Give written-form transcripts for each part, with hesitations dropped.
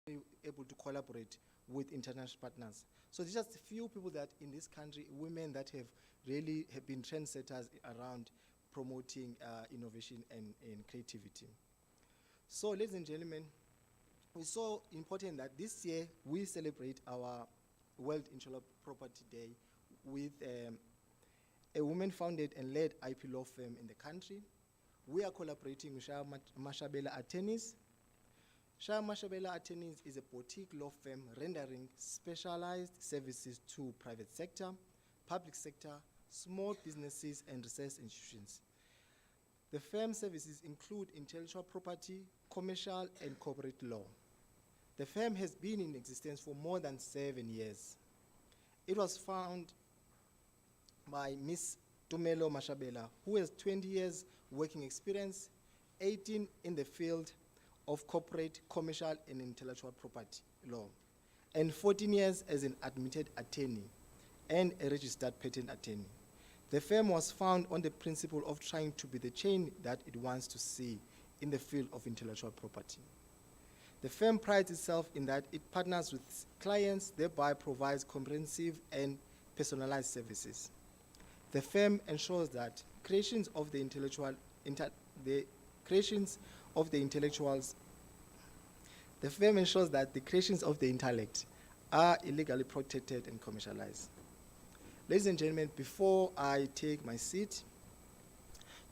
able to collaborate with international partners. So there's just a few people that in this country, women that have really have been trendsetters around promoting innovation and creativity. So ladies and gentlemen, it's so important that this year we celebrate our World Intellectual Property Day with a woman-founded and led IP law firm in the country. We are collaborating with Shaya Mashabela Attorneys. Shaya Mashabela Attorneys is a boutique law firm rendering specialized services to private sector, public sector, small businesses, and research institutions. The firm's services include intellectual property, commercial, and corporate law. The firm has been in existence for more than 7 years. It was founded by Ms. Tumelo Mashabela, who has 20 years working experience, 18 in the field of corporate, commercial, and intellectual property law, and 14 years as an admitted attorney and a registered patent attorney. The firm was founded on the principle of trying to be the change that it wants to see in the field of intellectual property. The firm prides itself in that it partners with clients, thereby provides comprehensive and personalized services. The firm ensures that creations of the intellectuals are illegally protected and commercialized. Ladies and gentlemen, before I take my seat,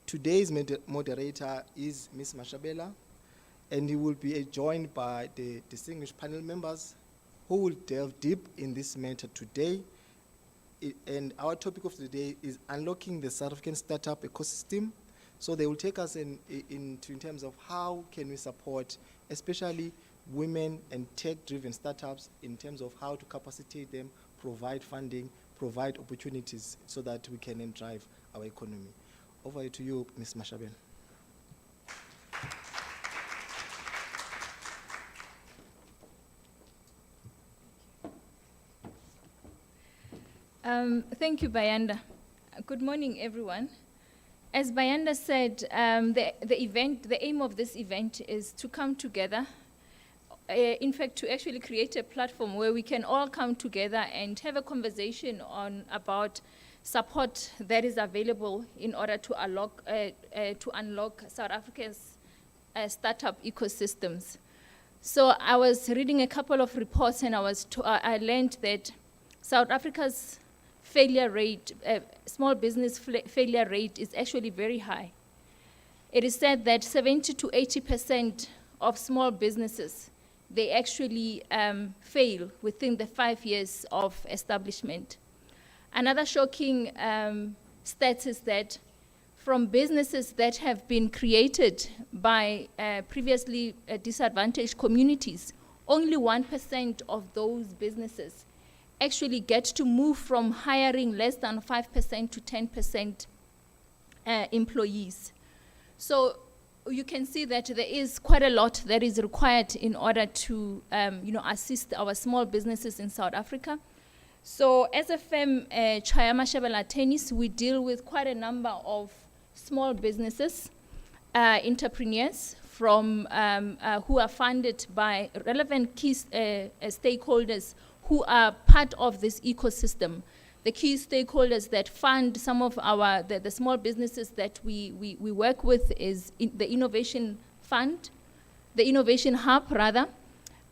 today's moderator is Ms. Mashabela, and he will be joined by the distinguished panel members who will delve deep in this matter today. And our topic of the day is unlocking the South African startup ecosystem. So they will take us in terms of how can we support, especially women and tech-driven startups, in terms of how to capacitate them, provide funding, provide opportunities so that we can then drive our economy. Over to you, Ms. Mashabela. Thank you, Bayanda. Good morning, everyone. As Bayanda said, the aim of this event is to come together, in fact, to actually create a platform where we can all come together and have a conversation about support that is available in order to unlock South Africa's startup ecosystems. So I was reading a couple of reports, and I learned that South Africa's failure rate, small business failure rate is actually very high. It is said that 70 to 80% of small businesses, they actually fail within the 5 years of establishment. Another shocking stat is that from businesses that have been created by previously disadvantaged communities, only 1% of those businesses actually get to move from hiring less than 5% to 10% employees. So you can see that there is quite a lot that is required in order to assist our small businesses in South Africa. So as a firm, Shaya Mashabela Attorneys, we deal with quite a number of small businesses, entrepreneurs from who are funded by relevant key stakeholders who are part of this ecosystem. The key stakeholders that fund some of the small businesses that we work with is the Innovation Fund, the Innovation Hub rather,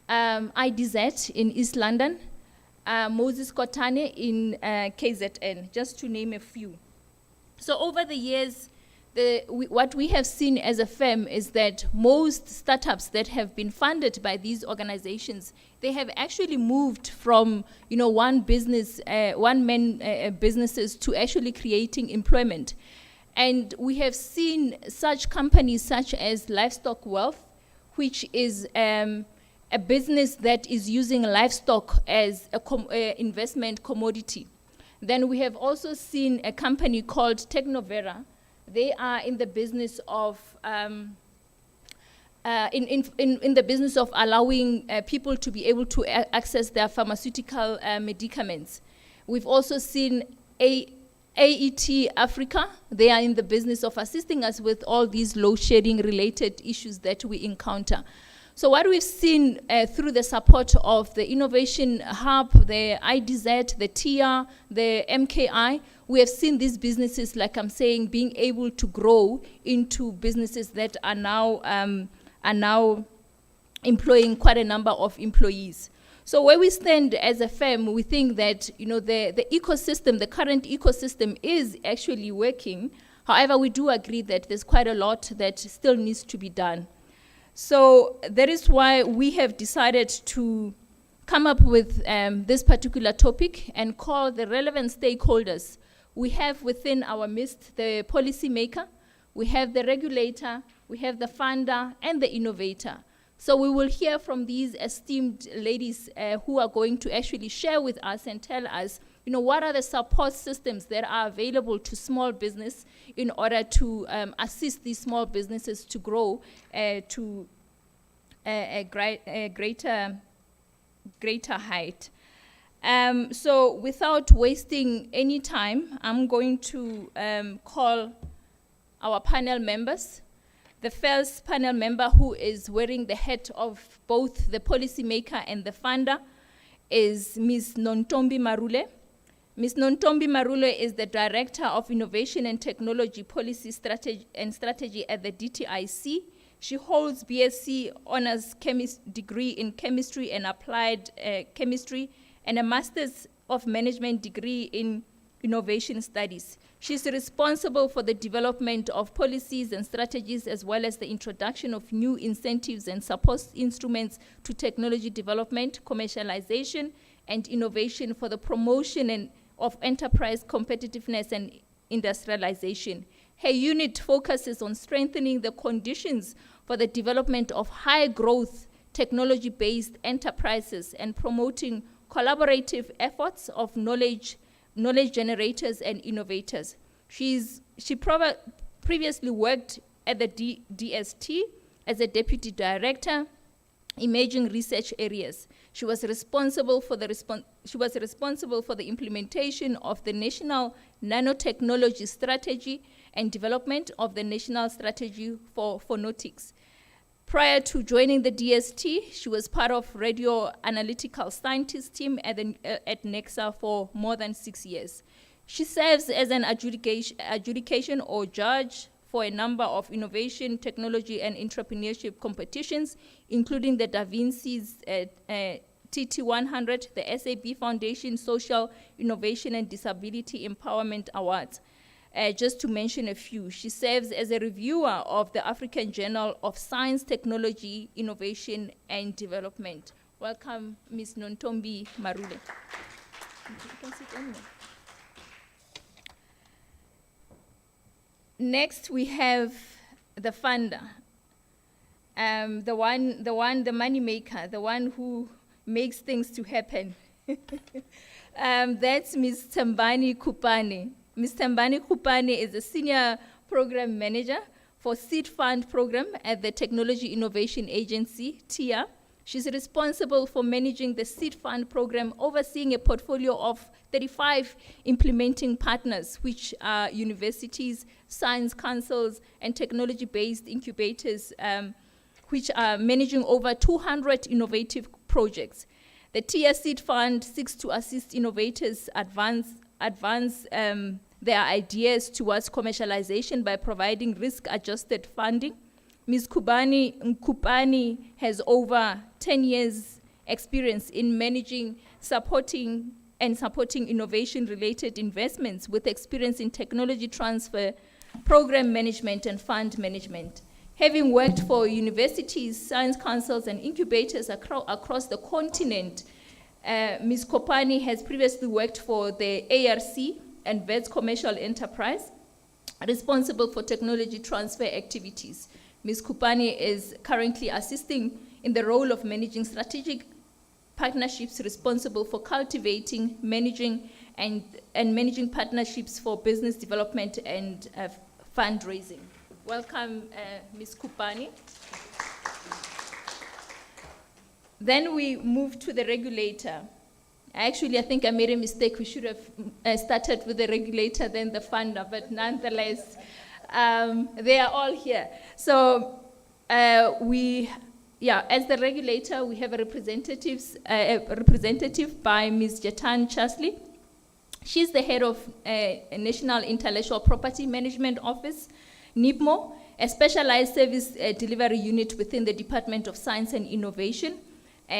IDZ in East London, Moses Kotane in KZN, just to name a few. So over the years, what we have seen as a firm is that most startups that have been funded by these organizations, they have actually moved from one-man businesses to actually creating employment. And we have seen such companies such as Livestock Wealth, which is a business that is using livestock as a investment commodity. Then we have also seen a company called Technovera. They are in the business of in the business of allowing people to be able to access their pharmaceutical medicaments. We've also seen AET Africa. They are in the business of assisting us with all these load shedding related issues that we encounter. So what we've seen through the support of the Innovation Hub, the IDZ, the TIA, the MKI, we have seen these businesses, like I'm saying, being able to grow into businesses that are now employing quite a number of employees. So where we stand as a firm, we think that the ecosystem, the current ecosystem is actually working. However, we do agree that there's quite a lot that still needs to be done. So that is why we have decided to come up with this particular topic and call the relevant stakeholders. We have within our midst the policymaker, we have the regulator, we have the funder, and the innovator. So we will hear from these esteemed ladies who are going to actually share with us and tell us, what are the support systems that are available to small business in order to assist these small businesses to grow to a greater height. So without wasting any time, I'm going to call our panel members. The first panel member, who is wearing the hat of both the policymaker and the funder, is Ms. Nontombi Marule. Ms. Nontombi Marule is the Director of Innovation and Technology Policy Strategy at the DTIC. She holds BSc Honours degree in Chemistry and Applied Chemistry and a Master's of Management degree in Innovation Studies. She's responsible for the development of policies and strategies, as well as the introduction of new incentives and support instruments to technology development, commercialization, and innovation for the promotion of enterprise competitiveness and industrialization. Her unit focuses on strengthening the conditions for the development of high-growth, technology-based enterprises and promoting collaborative efforts of knowledge generators and innovators. She previously worked at the DST as a deputy director, emerging research areas. She was responsible for the implementation of the National Nanotechnology Strategy and development of the National Strategy for Phonetics. Prior to joining the DST, she was part of radio analytical scientist team at NEXA for more than 6 years. She serves as an adjudication or judge for a number of innovation, technology, and entrepreneurship competitions, including the Da Vinci's TT100, the SAB Foundation Social Innovation and Disability Empowerment Awards. Just to mention a few, she serves as a reviewer of the African Journal of Science, Technology, Innovation, and Development. Welcome, Ms. Nontombi Marule. You can sit anywhere. Next, we have the funder, the money maker, the one who makes things to happen. That's Ms. Thembani Kupane. Ms. Thembani Kupane is a senior program manager for Seed Fund program at the Technology Innovation Agency, TIA. She's responsible for managing the Seed Fund program, overseeing a portfolio of 35 implementing partners, which are universities, science councils, and technology-based incubators, which are managing over 200 innovative projects. The TIA Seed Fund seeks to assist innovators advance their ideas towards commercialization by providing risk-adjusted funding. Ms. Kupani has over 10 years experience in managing, supporting innovation-related investments with experience in technology transfer, program management, and fund management. Having worked for universities, science councils, and incubators across the continent, Ms. Kupani has previously worked for the ARC and VETS Commercial Enterprise, responsible for technology transfer activities. Ms. Kupani is currently assisting in the role of managing strategic partnerships, responsible for cultivating, managing, and managing partnerships for business development and fundraising. Welcome, Ms. Kupani. Then we move to the regulator. Actually, I think I made a mistake. We should have started with the regulator, then the funder, but nonetheless, they are all here. So we as the regulator, we have a representative by Ms. Jatan Chasley. She's the head of National Intellectual Property Management Office, NIPMO, a specialized service delivery unit within the Department of Science and Innovation.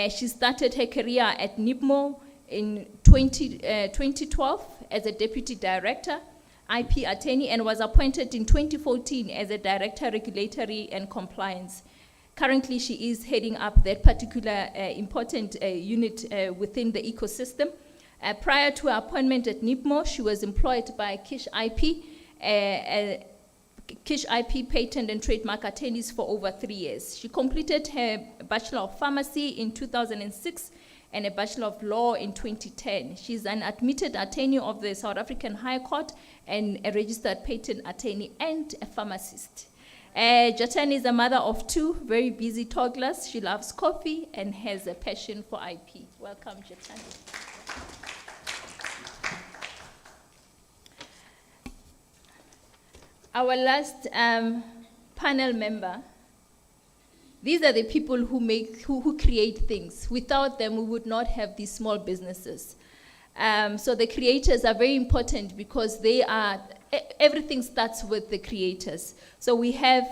She started her career at NIPMO in 2012 as a deputy director, IP attorney, and was appointed in 2014 as a director, regulatory and compliance. Currently, she is heading up that particular important unit within the ecosystem. Prior to her appointment at NIPMO, she was employed by Kish IP, Kish IP patent and trademark attorneys for over 3 years. She completed her Bachelor of Pharmacy in 2006 and a Bachelor of Law in 2010. She's an admitted attorney of the South African High Court and a registered patent attorney and a pharmacist. Jatan is a mother of 2 very busy toddlers. She loves coffee and has a passion for IP. Welcome, Jatan. Our last panel member, these are the people who create things. Without them, we would not have these small businesses. So the creators are very important because everything starts with the creators. So we have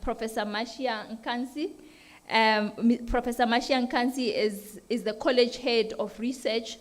Professor Mashia Nkansi. Professor Mashia Nkansi is the college head of research,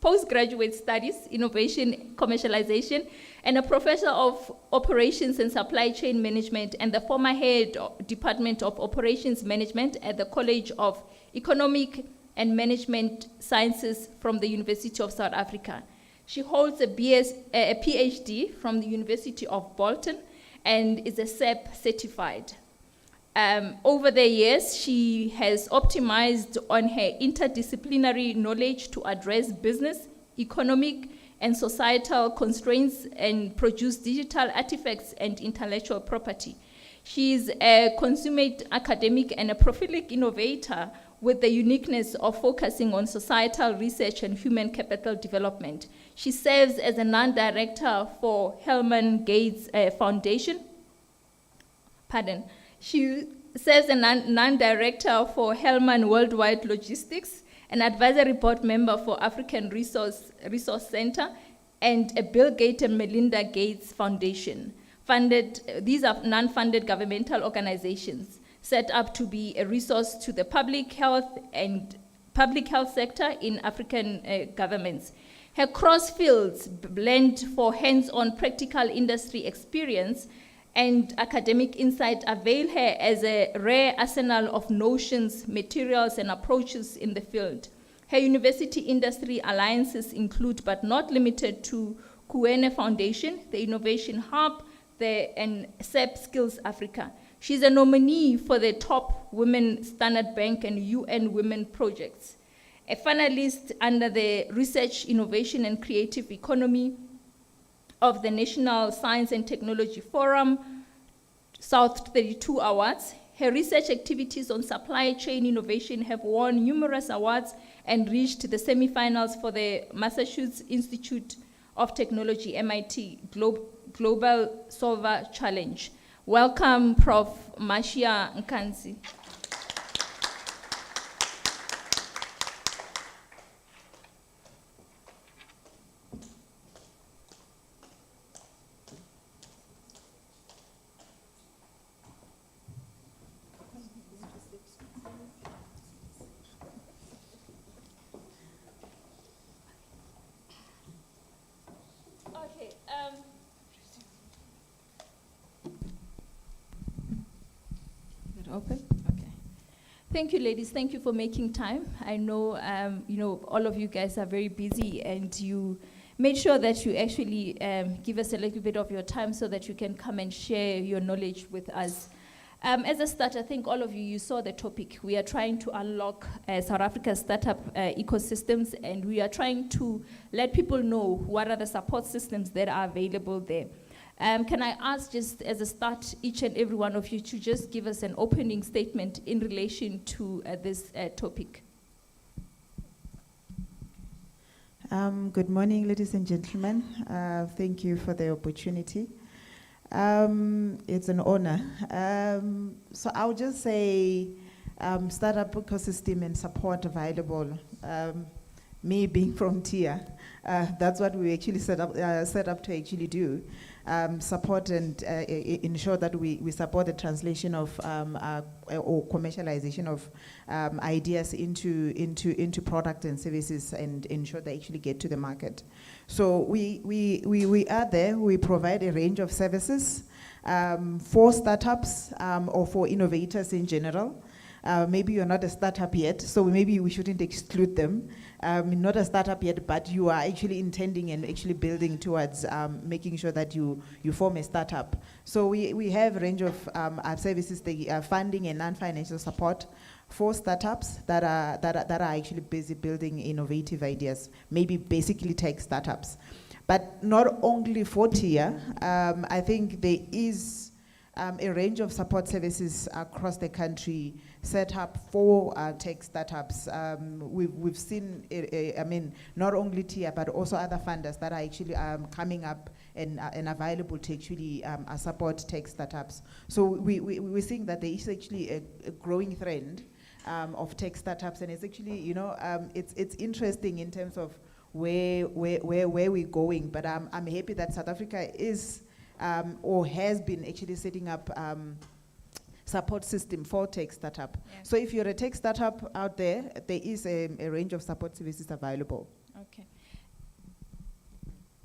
postgraduate studies, innovation, commercialization, and a professor of operations and supply chain management, and the former head of Department of Operations Management at the College of Economic and Management Sciences from the University of South Africa. She holds a PhD from the University of Bolton and is a SEP certified. Over the years, she has optimized on her interdisciplinary knowledge to address business, economic, and societal constraints and produce digital artifacts and intellectual property. She is a consummate academic and a prolific innovator with the uniqueness of focusing on societal research and human capital development. She serves as a non-director for Hellman Gates Foundation. She serves as a non-director for Hellman Worldwide Logistics, an advisory board member for African Resource Center, and a Bill Gates and Melinda Gates Foundation. These are non-funded governmental organizations set up to be a resource to the public health sector in African governments. Her cross fields blend for hands-on practical industry experience and academic insight avail her as a rare arsenal of notions, materials, and approaches in the field. Her university-industry alliances include, but not limited to, Kuene Foundation, the Innovation Hub, and SEP Skills Africa. She's a nominee for the Top Women Standard Bank and UN Women Projects, a finalist under the Research, Innovation, and Creative Economy of the National Science and Technology Forum South 32 Awards. Her research activities on supply chain innovation have won numerous awards and reached the semifinals for the Massachusetts Institute of Technology, MIT Global Solver Challenge. Welcome, Prof. Mashia Nkansi. Open? Okay. Thank you, ladies. Thank you for making time. I know, all of you guys are very busy, and you made sure that you actually give us a little bit of your time so that you can come and share your knowledge with us. As a start, I think all of you saw the topic. We are trying to unlock South Africa's startup ecosystems, and we are trying to let people know what are the support systems that are available there. Can I ask, just as a start, each and every one of you to just give us an opening statement in relation to this topic? Good morning, ladies and gentlemen. Thank you for the opportunity. It's an honor. So I'll just say startup ecosystem and support available. Me being from TIA, that's what we actually set up to actually do. Support and ensure that we support the translation of or commercialization of ideas into product and services, and ensure they actually get to the market. So we are there. We provide a range of services for startups or for innovators in general. Maybe you're not a startup yet, so maybe we shouldn't exclude them. Not a startup yet, but you are actually intending and actually building towards making sure that you form a startup. So we have a range of services, the funding and non-financial support for startups that are actually busy building innovative ideas, maybe basically tech startups. But not only for TIA, I think there is a range of support services across the country set up for tech startups. We've seen, I mean, not only TIA, but also other funders that are actually coming up and available to actually support tech startups. So we're seeing that there is actually a growing trend of tech startups, and it's actually, you know, it's interesting in terms of where we're going. But I'm happy that South Africa is or has been actually setting up support system for tech startup. Yeah. So if you're a tech startup out there, there is a range of support services available. Okay.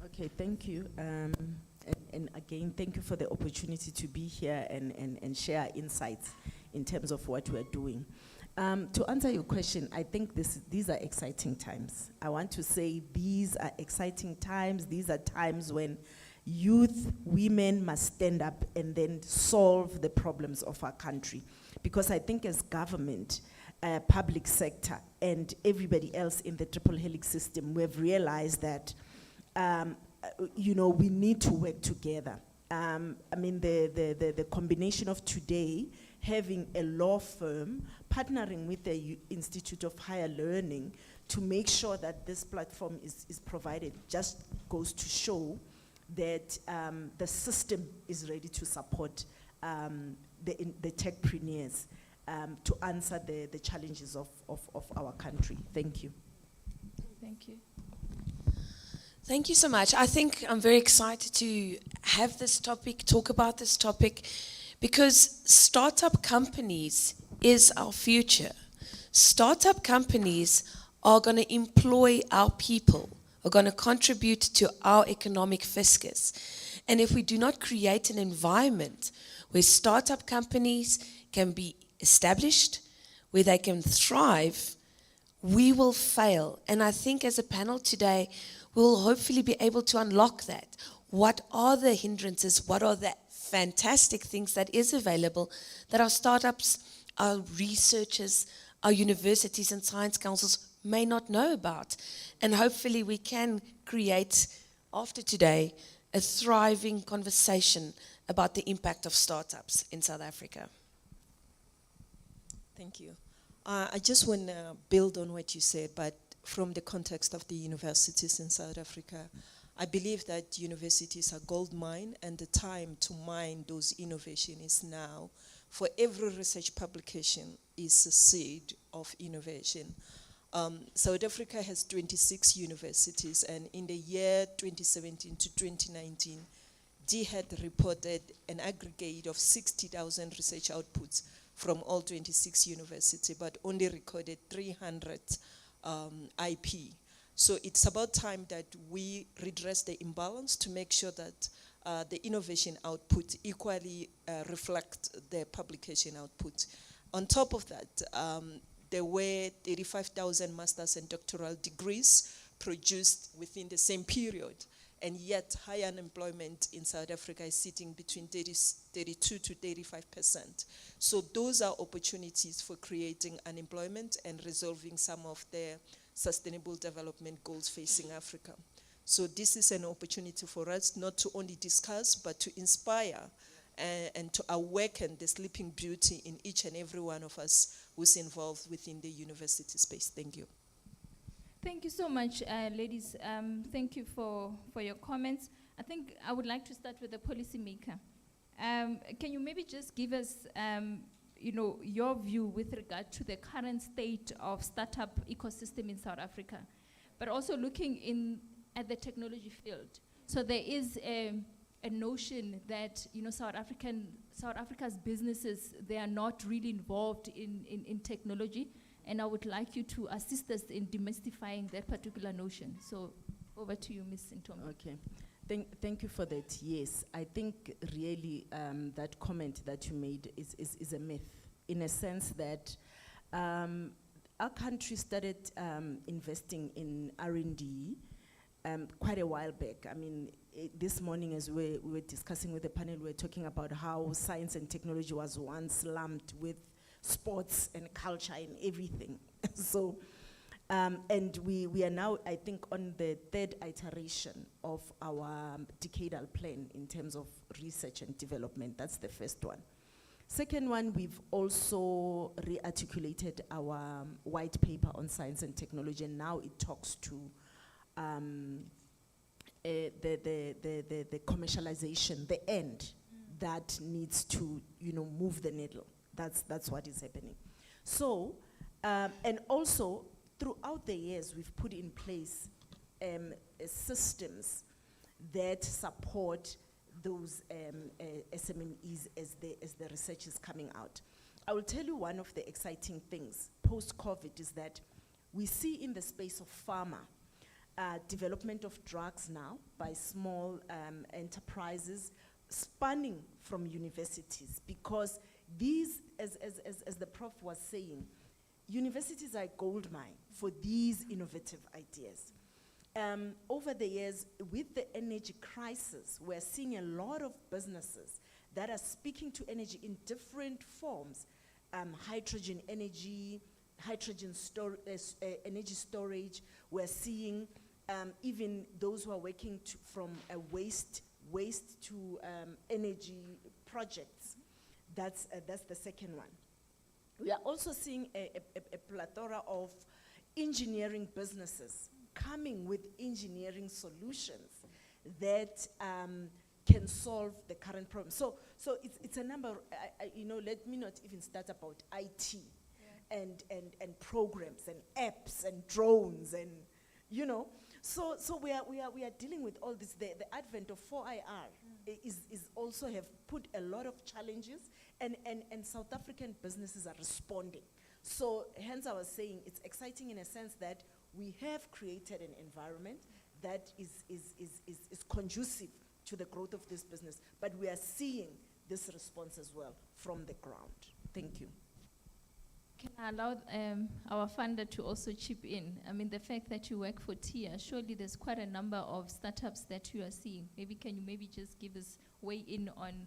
Okay, thank you. And again, thank you for the opportunity to be here and share insights in terms of what we're doing. To answer your question, I think these are exciting times. I want to say these are exciting times. These are times when youth, women must stand up and then solve the problems of our country. Because I think as government, public sector, and everybody else in the triple helix system, we've realized that you know, we need to work together. I mean, the combination of today, having a law firm, partnering with the Institute of Higher Learning to make sure that this platform is provided, just goes to show that the system is ready to support the techpreneurs to answer the challenges of our country. Thank you. Thank you. Thank you so much. I think I'm very excited to have this topic, talk about this topic, because startup companies is our future. Startup companies are going to employ our people, are going to contribute to our economic fiscus. And if we do not create an environment where startup companies can be established, where they can thrive, we will fail. And I think as a panel today, we'll hopefully be able to unlock that. What are the hindrances? What are the fantastic things that is available that our startups, our researchers, our universities and science councils may not know about? And hopefully we can create, after today, a thriving conversation about the impact of startups in South Africa. Thank you. I just want to build on what you said, but from the context of the universities in South Africa. I believe that universities are gold mine, and the time to mine those innovations is now. For every research publication is a seed of innovation. South Africa has 26 universities, and in the year 2017 to 2019, DHET reported an aggregate of 60,000 research outputs from all 26 universities, but only recorded 300 IP. So it's about time that we redress the imbalance to make sure that the innovation output equally reflect the publication output. On top of that, there were 35,000 master's and doctoral degrees produced within the same period, and yet high unemployment in South Africa is sitting between 32 to 35%. So those are opportunities for creating unemployment and resolving some of the sustainable development goals facing Africa. So this is an opportunity for us not to only discuss, but to inspire and to awaken the sleeping beauty in each and every one of us who's involved within the university space. Thank you. Thank you so much, ladies. Thank you for your comments. I think I would like to start with the policymaker. Can you maybe just give us, your view with regard to the current state of startup ecosystem in South Africa, but also looking at the technology field? So there is a notion that South Africa's businesses, they are not really involved in technology, and I would like you to assist us in demystifying that particular notion. So over to you, Ms. Ntombi. Okay. Thank you for that. Yes, I think really that comment that you made is a myth, in a sense that our country started investing in R&D quite a while back. I mean, this morning as we were discussing with the panel, we were talking about how science and technology was once lumped with sports and culture and everything. So, and we are now, I think, on the third iteration of our decadal plan in terms of research and development. That's the first one. Second one, we've also re-articulated our white paper on science and technology, and now it talks to the commercialization, the end that needs to move the needle. That's what is happening. So, and also throughout the years, we've put in place systems that support those SMMEs as the research is coming out. I will tell you one of the exciting things post-COVID is that we see in the space of pharma, development of drugs now by small enterprises spanning from universities, because these, as the prof was saying, universities are a gold mine for these innovative ideas. Over the years, with the energy crisis, we're seeing a lot of businesses that are speaking to energy in different forms. Hydrogen energy, energy storage. We're seeing even those who are working from a waste to energy projects. That's the second one. We are also seeing a plethora of engineering businesses coming with engineering solutions that can solve the current problem. So it's a number. Let me not even start about IT and programs and apps and drones and So we are dealing with all this. The advent of 4IR is also have put a lot of challenges, and South African businesses are responding. So hence I was saying it's exciting in a sense that we have created an environment that is conducive to the growth of this business, but we are seeing this response as well from the ground. Thank you. Can I allow our funder to also chip in? I mean, the fact that you work for TIA, surely there's quite a number of startups that you are seeing. Maybe can you just give us weigh in on,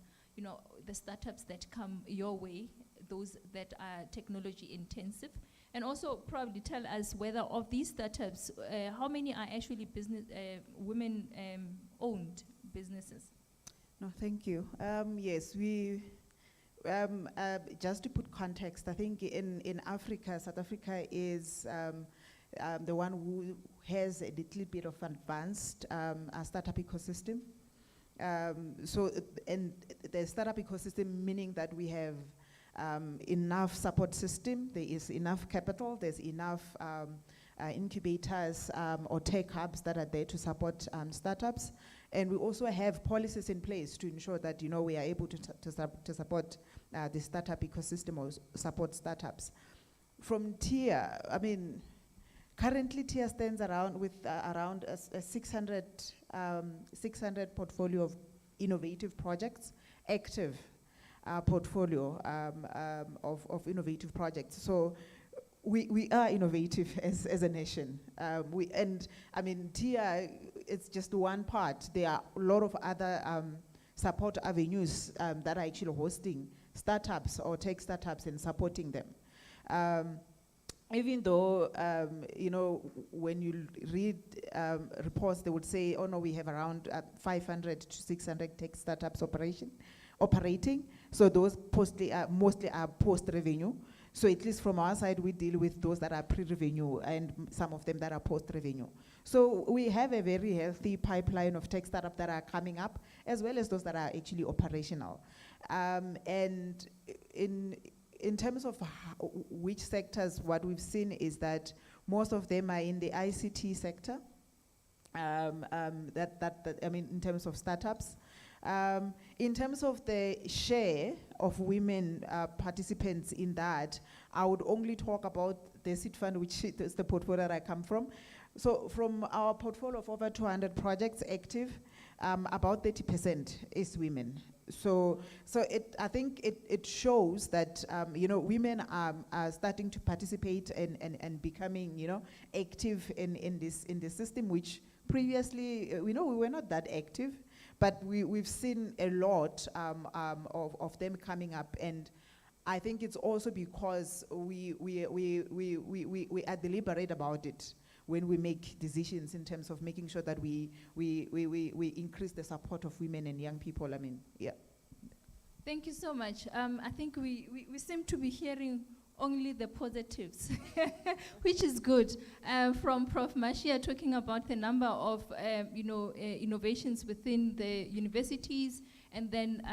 the startups that come your way, those that are technology intensive, and also probably tell us whether of these startups, how many are actually women owned businesses? No, thank you. Yes, we. Just to put context, I think in Africa, South Africa is the one who has a little bit of advanced startup ecosystem. And the startup ecosystem meaning that we have enough support system, there is enough capital, there's enough incubators or tech hubs that are there to support startups. And we also have policies in place to ensure that we are able to support the startup ecosystem or support startups. From TIA, I mean, currently TIA stands around with around a 600 portfolio of innovative projects, active portfolio of innovative projects. So we are innovative as a nation. TIA, it's just one part. There are a lot of other support avenues that are actually hosting startups or tech startups and supporting them. Even though, when you read reports, they would say, oh no, we have around 500 to 600 tech startups operating. So those mostly are post-revenue. So at least from our side, we deal with those that are pre-revenue and some of them that are post-revenue. So we have a very healthy pipeline of tech startups that are coming up, as well as those that are actually operational. And in terms of which sectors, what we've seen is that most of them are in the ICT sector. I mean, in terms of startups. In terms of the share of women participants in that, I would only talk about the seed fund, which is the portfolio that I come from. So from our portfolio of over 200 projects active, about 30% is women. So I think it shows that women are starting to participate and becoming active in this system, which previously we were not that active, but we've seen a lot of them coming up, and I think it's also because we are deliberate about it when we make decisions in terms of making sure that we increase the support of women and young people. I mean, yeah. Thank you so much. I think we seem to be hearing only the positives, which is good. From Prof. Mashia talking about the number of innovations within the universities, and then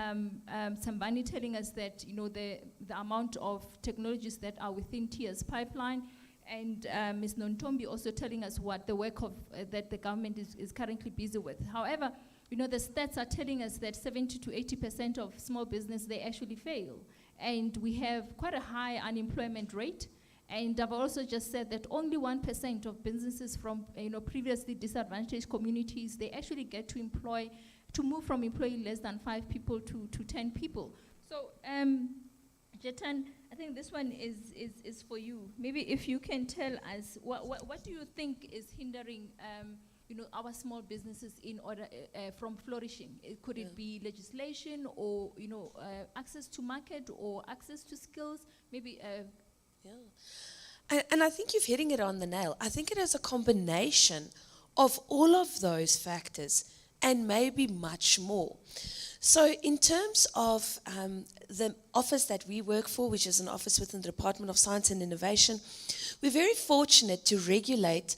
Sambani telling us that the amount of technologies that are within TIA's pipeline, and Ms. Nontombi also telling us what the work of that the government is currently busy with. However, the stats are telling us that 70 to 80% of small business, they actually fail. And we have quite a high unemployment rate. And I've also just said that only 1% of businesses from previously disadvantaged communities, they actually get to move from employing less than 5 people to 10 people. So Jetan, I think this one is for you. Maybe if you can tell us, what do you think is hindering our small businesses in order from flourishing? Could it be legislation, or access to market, or access to skills? Maybe. And I think you're hitting it on the nail. I think it is a combination of all of those factors and maybe much more. So in terms of the office that we work for, which is an office within the Department of Science and Innovation, we're very fortunate to regulate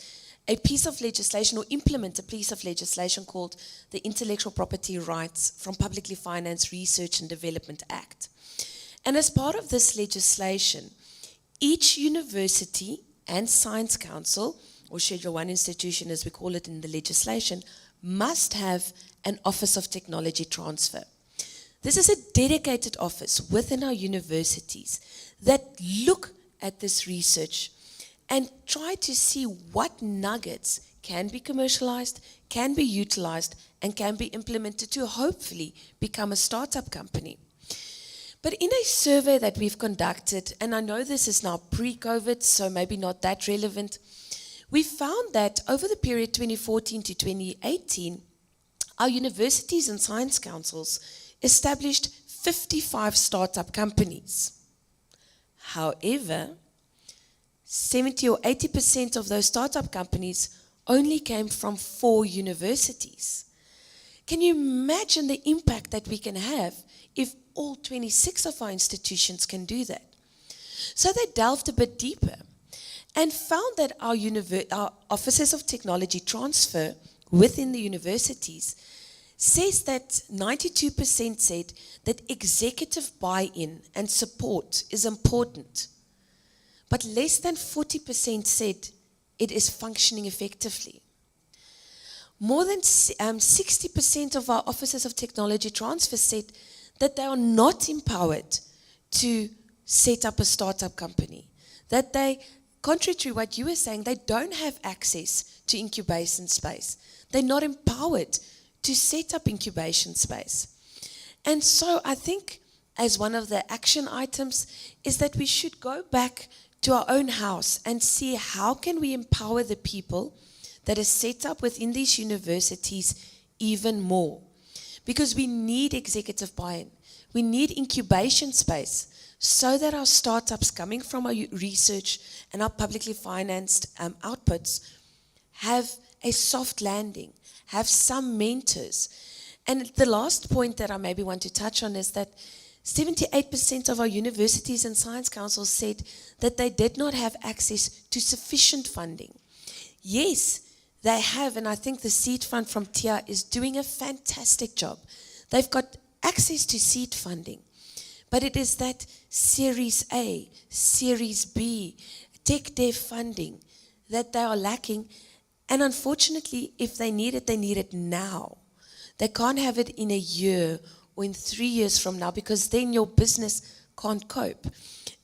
a piece of legislation, or implement a piece of legislation called the Intellectual Property Rights from Publicly Financed Research and Development Act. And as part of this legislation, each university and science council, or Schedule 1 institution as we call it in the legislation, must have an Office of Technology Transfer. This is a dedicated office within our universities that look at this research and try to see what nuggets can be commercialized, can be utilized, and can be implemented to hopefully become a startup company. But in a survey that we've conducted, and I know this is now pre-COVID, so maybe not that relevant, we found that over the period 2014 to 2018, our universities and science councils established 55 startup companies. However, 70 or 80% of those startup companies only came from 4 universities. Can you imagine the impact that we can have if all 26 of our institutions can do that? So they delved a bit deeper and found that our offices of technology transfer within the universities says that 92% said that executive buy-in and support is important, but less than 40% said it is functioning effectively. More than 60% of our offices of technology transfer said that they are not empowered to set up a startup company, that they, contrary to what you were saying, they don't have access to incubation space. They're not empowered to set up incubation space. And so I think as one of the action items is that we should go back to our own house and see how can we empower the people that are set up within these universities even more. Because we need executive buy-in. We need incubation space so that our startups coming from our research and our publicly financed outputs have a soft landing, have some mentors. And the last point that I maybe want to touch on is that 78% of our universities and science councils said that they did not have access to sufficient funding. Yes, they have, and I think the seed fund from TIA is doing a fantastic job. They've got access to seed funding, but it is that Series A, Series B, tech dev funding that they are lacking. And unfortunately, if they need it now. They can't have it in a year or in 3 years from now, because then your business can't cope.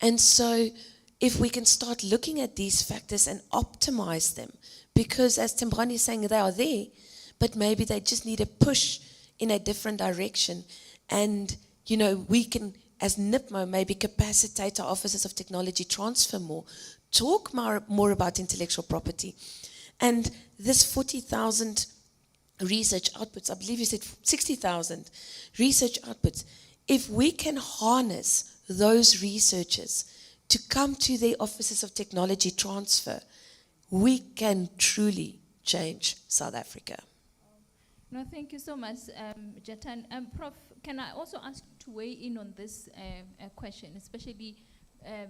And so if we can start looking at these factors and optimize them, because as Tembrani is saying, they are there, but maybe they just need a push in a different direction. And, you know, we can, as NIPMO, maybe capacitate our offices of technology transfer more, talk more about intellectual property. And this 40,000 research outputs, I believe you said 60,000 research outputs, if we can harness those researchers to come to their offices of technology transfer, we can truly change South Africa. No, thank you so much, Jatan. Prof, can I also ask to weigh in on this question, especially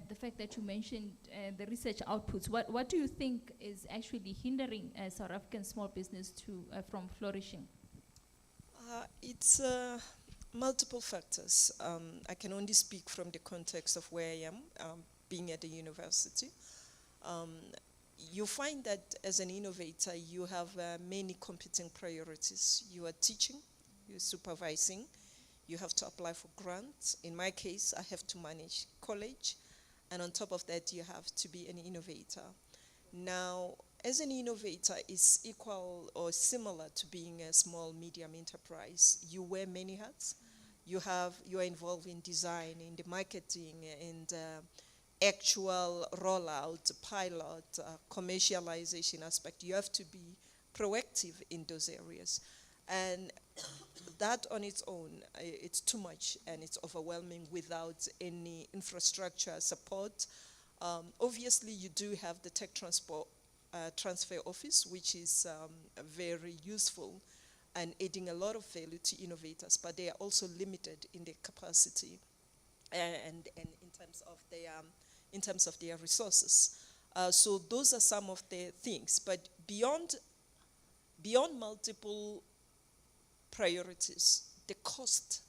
the fact that you mentioned the research outputs. What do you think is actually hindering South African small business from flourishing? It's multiple factors. I can only speak from the context of where I am, being at the university. You find that as an innovator, you have many competing priorities. You are teaching, you're supervising, you have to apply for grants. In my case, I have to manage college, and on top of that, you have to be an innovator. Now, as an innovator, it's equal or similar to being a small, medium enterprise. You wear many hats. You are involved in design, in the marketing, in the actual rollout, pilot, commercialization aspect. You have to be proactive in those areas. And that on its own, it's too much and it's overwhelming without any infrastructure support. Obviously, you do have the tech transfer office, which is very useful and adding a lot of value to innovators, but they are also limited in their capacity and in terms of their resources. So those are some of the things. But beyond multiple priorities, the cost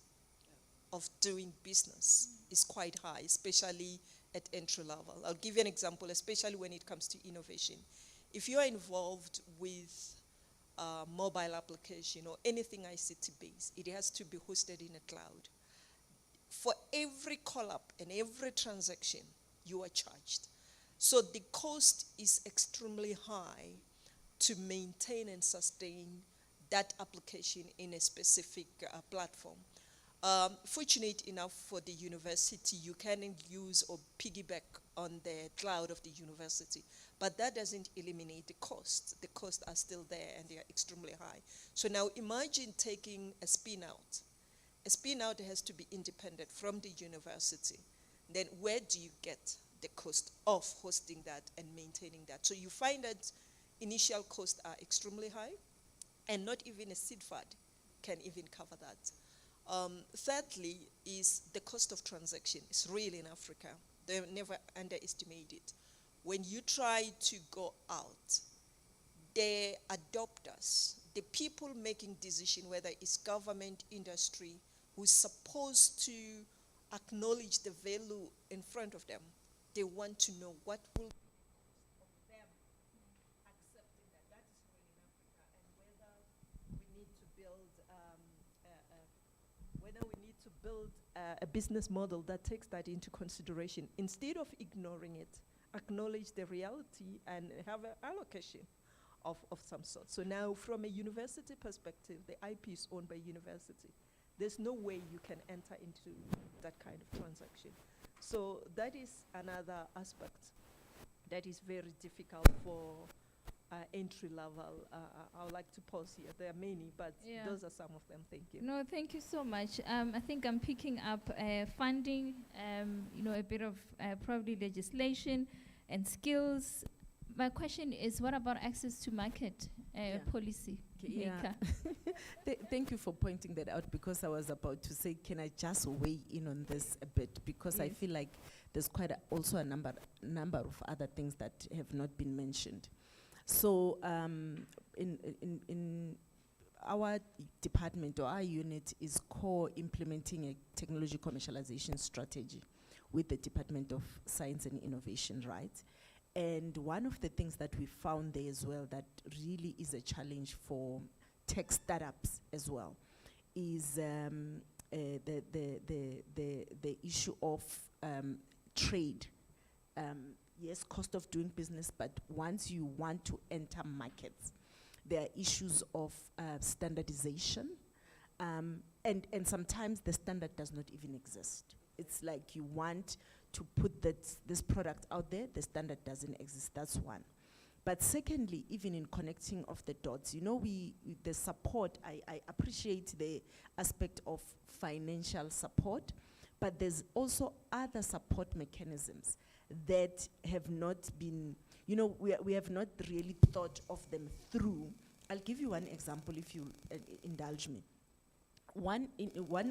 of doing business is quite high, especially at entry level. I'll give you an example, especially when it comes to innovation. If you are involved with a mobile application or anything ICT-based, it has to be hosted in a cloud. For every call-up and every transaction, you are charged. So the cost is extremely high to maintain and sustain that application in a specific platform. Fortunate enough for the university, you can use or piggyback on the cloud of the university, but that doesn't eliminate the cost. The costs are still there and they are extremely high. So now imagine taking a spin out. A spin out has to be independent from the university. Then where do you get the cost of hosting that and maintaining that? So you find that initial costs are extremely high, and not even a seed fund can even cover that. Thirdly is the cost of transaction. It's real in Africa. They never underestimate it. When you try to go out, the adopters, the people making decision, whether it's government, industry, who's supposed to acknowledge the value in front of them, they want to know what will be the cost of them accepting that. That is real in Africa, and whether we need to build a business model that takes that into consideration. Instead of ignoring it, acknowledge the reality and have an allocation of some sort. So now from a university perspective, the IP is owned by university. There's no way you can enter into that kind of transaction. So that is another aspect that is very difficult for entry level. I would like to pause here. There are many, but those are some of them. Thank you. No, thank you so much. I think I'm picking up funding, a bit of probably legislation and skills, my question is, what about access to market policy Yeah. maker? Thank you for pointing that out, because I was about to say, can I just weigh in on this a bit? Because I Yes. feel like there's quite also a number of other things that have not been mentioned. So in our department, or our unit, is co-implementing a technology commercialization strategy with the Department of Science and Innovation, right? And one of the things that we found there as well that really is a challenge for tech startups as well is the issue of trade. Yes, cost of doing business, but once you want to enter markets, there are issues of standardization, and sometimes the standard does not even exist. It's like you want to put this product out there, the standard doesn't exist. That's one. But secondly, even in connecting of the dots, you know, the support, I appreciate the aspect of financial support, but there's also other support mechanisms that have not been, you know, we have not really thought of them through. I'll give you one example if you indulge me. One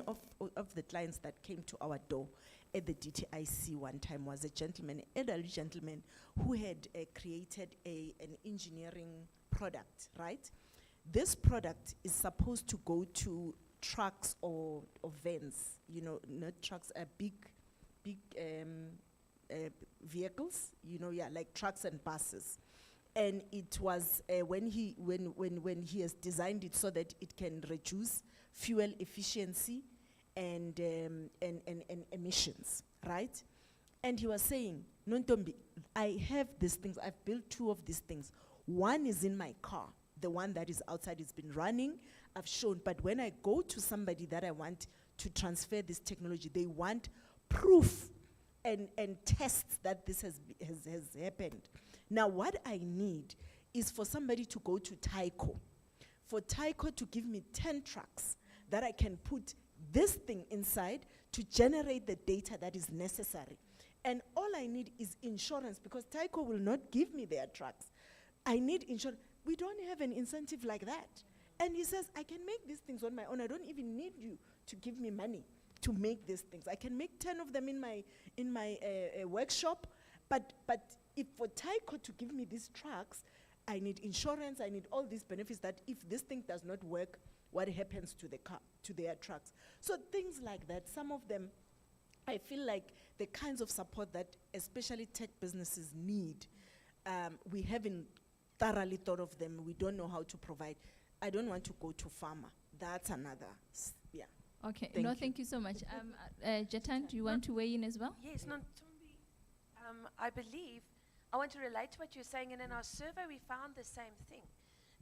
of the clients that came to our door at the DTIC one time was a gentleman, an elderly gentleman, who had created an engineering product, right? This product is supposed to go to trucks or vans, you know, not trucks, big vehicles, you know, yeah, like trucks and buses. And it was when he has designed it so that it can reduce fuel efficiency and emissions, right? And he was saying, Nontombi, I have these things, I've built 2 of these things. One is in my car, the one that is outside has been running, I've shown, but when I go to somebody that I want to transfer this technology, they want proof and tests that this has happened. Now, what I need is for somebody to go to Tyco, for Tyco to give me 10 trucks that I can put this thing inside to generate the data that is necessary. And all I need is insurance, because Tyco will not give me their trucks. I need insurance. We don't have an incentive like that. And he says, I can make these things on my own. I don't even need you to give me money to make these things. I can make 10 of them in my workshop, but if for Tyco to give me these trucks, I need insurance, I need all these benefits that if this thing does not work, what happens to the car, to their trucks? So things like that, some of them, I feel like the kinds of support that especially tech businesses need, we haven't thoroughly thought of them, we don't know how to provide. I don't want to go to pharma. That's another, yeah. Okay, Thank you. so much. Jatan, do you want to weigh in as well? Yes, Nontombi, I believe, I want to relate to what you're saying, and in our survey we found the same thing.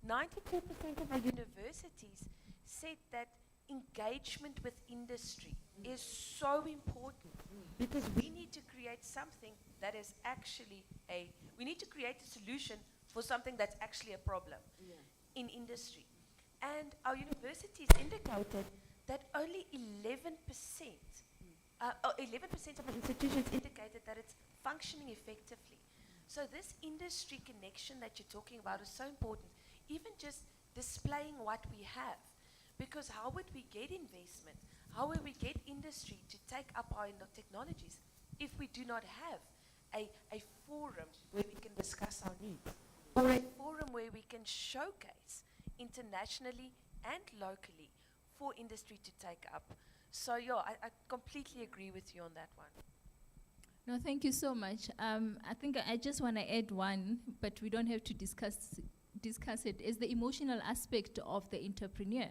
92% of our universities said that engagement with industry is so important, because we need to create something that is actually we need to create a solution for something that's actually a problem in industry. And our universities indicated that only 11% of our institutions indicated that it's functioning effectively. So this industry connection that you're talking about is so important, even just displaying what we have. Because how would we get investment? How would we get industry to take up our technologies if we do not have a forum where we can discuss our needs? Or a forum where we can showcase internationally and locally for industry to take up. So yeah, I completely agree with you on that one. No, thank you so much. I think I just want to add one, but we don't have to discuss it, is the emotional aspect of the entrepreneur.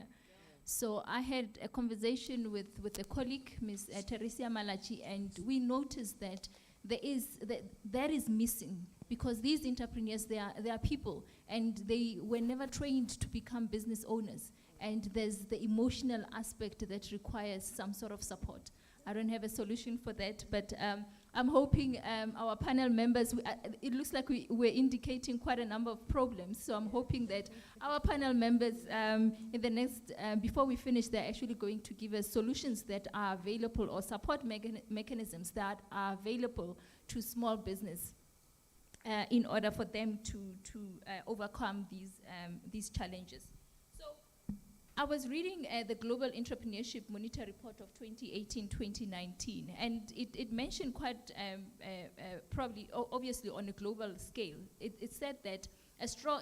So I had a conversation with a colleague, Ms. Teresia Malachi, and we noticed that that is missing, because these entrepreneurs, they are people, and they were never trained to become business owners. And there's the emotional aspect that requires some sort of support. I don't have a solution for that, but I'm hoping our panel members, it looks like we're indicating quite a number of problems, so I'm hoping that our panel members, in the next, before we finish, they're actually going to give us solutions that are available, or support mechanisms that are available to small business. in order for them to overcome these challenges. So I was reading the Global Entrepreneurship Monitor Report of 2018-2019, and it mentioned quite probably, obviously on a global scale, it said that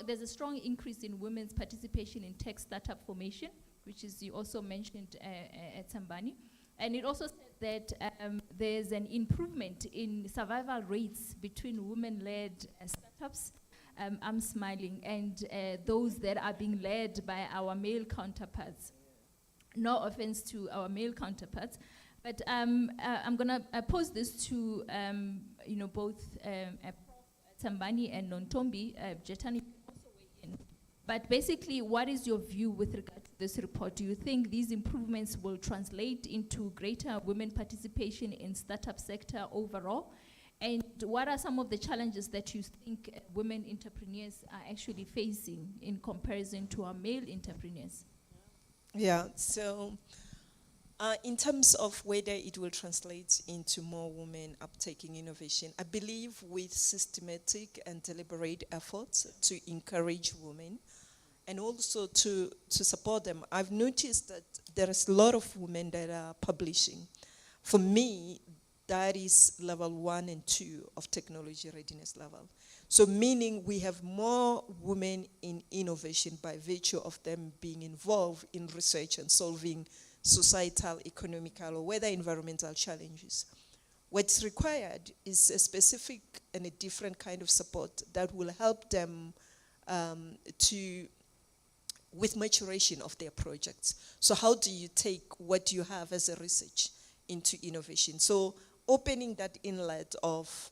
there's a strong increase in women's participation in tech startup formation, which is you also mentioned at Sambani. And it also said that there's an improvement in survival rates between women-led startups, I'm smiling, and those that are being led by our male counterparts. No offense to our male counterparts, but I'm going to pose this to both Sambani and Nontombi. Jetani, you can also weigh in. But basically, what is your view with regard to this report? Do you think these improvements will translate into greater women participation in startup sector overall? And what are some of the challenges that you think women entrepreneurs are actually facing in comparison to our male entrepreneurs? Yeah, so in terms of whether it will translate into more women uptaking innovation, I believe with systematic and deliberate efforts to encourage women and also to support them, I've noticed that there is a lot of women that are publishing. For me, that is level 1 and 2 of technology readiness level. So meaning we have more women in innovation by virtue of them being involved in research and solving societal, economical, or whether environmental challenges. What's required is a specific and a different kind of support that will help them with maturation of their projects. So how do you take what you have as a research into innovation? So opening that inlet of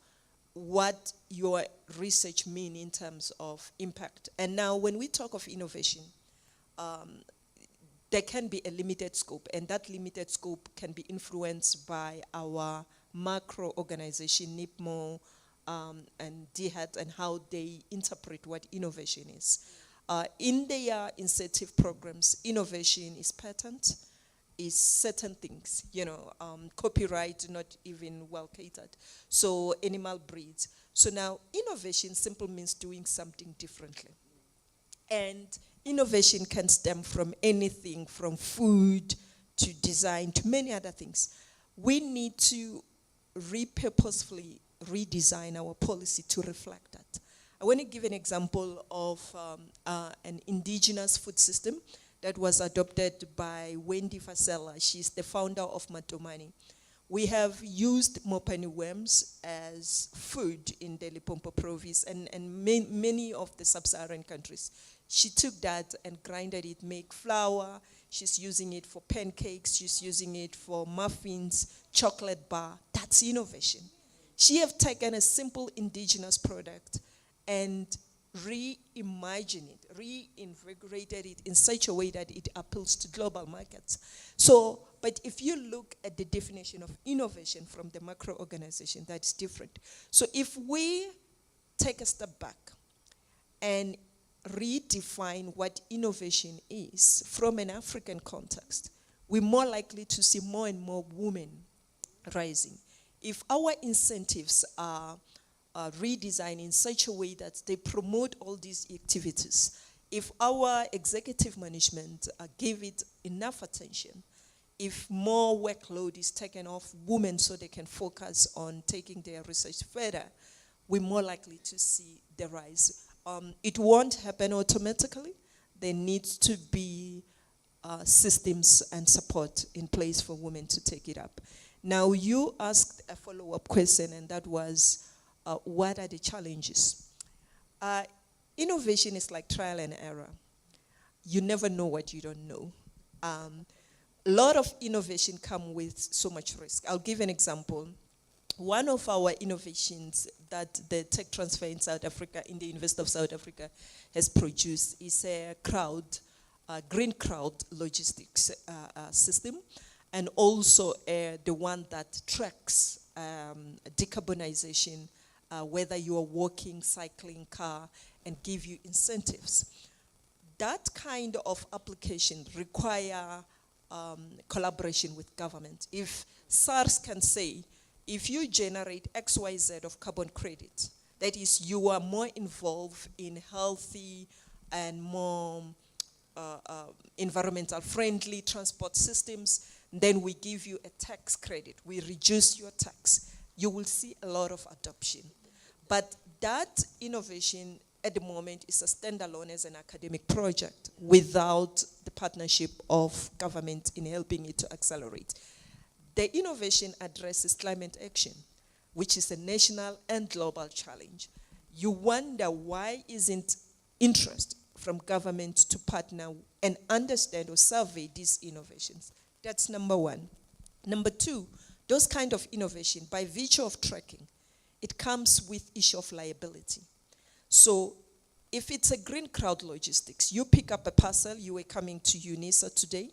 what your research mean in terms of impact. And now when we talk of innovation, there can be a limited scope, and that limited scope can be influenced by our macro organization, NIPMO, and DHET, and how they interpret what innovation is. In their incentive programs, innovation is patent, is certain things, copyright not even well catered. So animal breeds. So now innovation simply means doing something differently. And innovation can stem from anything from food to design to many other things. We need to purposefully redesign our policy to reflect that. I want to give an example of an indigenous food system that was adopted by Wendy Fasella. She's the founder of Matomani. We have used mopani worms as food in the Limpopo province and many of the sub-Saharan countries. She took that and grinded it, make flour. She's using it for pancakes. She's using it for muffins, chocolate bar. That's innovation. She have taken a simple indigenous product and reimagined it, reinvigorated it in such a way that it appeals to global markets. So, but if you look at the definition of innovation from the macro organization, that's different. So if we take a step back and redefine what innovation is from an African context, we're more likely to see more and more women rising. If our incentives are redesigned in such a way that they promote all these activities, if our executive management give it enough attention, if more workload is taken off women so they can focus on taking their research further, we're more likely to see the rise. It won't happen automatically. There needs to be systems and support in place for women to take it up. Now, you asked a follow-up question, and that was, what are the challenges? Innovation is like trial and error. You never know what you don't know. A lot of innovation come with so much risk. I'll give an example. One of our innovations that the Tech Transfer in South Africa, in the University of South Africa, has produced is a green crowd logistics system, and also the one that tracks decarbonization, whether you are walking, cycling, car, and give you incentives. That kind of application require collaboration with government. If SARS can say, if you generate XYZ of carbon credit, That is, you are more involved in healthy and more environmental friendly transport systems, then we give you a tax credit. We reduce your tax. You will see a lot of adoption. But that innovation at the moment is a standalone as an academic project without the partnership of government in helping it to accelerate. The innovation addresses climate action, which is a national and global challenge. You wonder why isn't interest from government to partner and understand or survey these innovations. That's number one. Number two, those kind of innovation, by virtue of tracking, it comes with issue of liability. So if it's a green crowd logistics, you pick up a parcel, you were coming to UNISA today,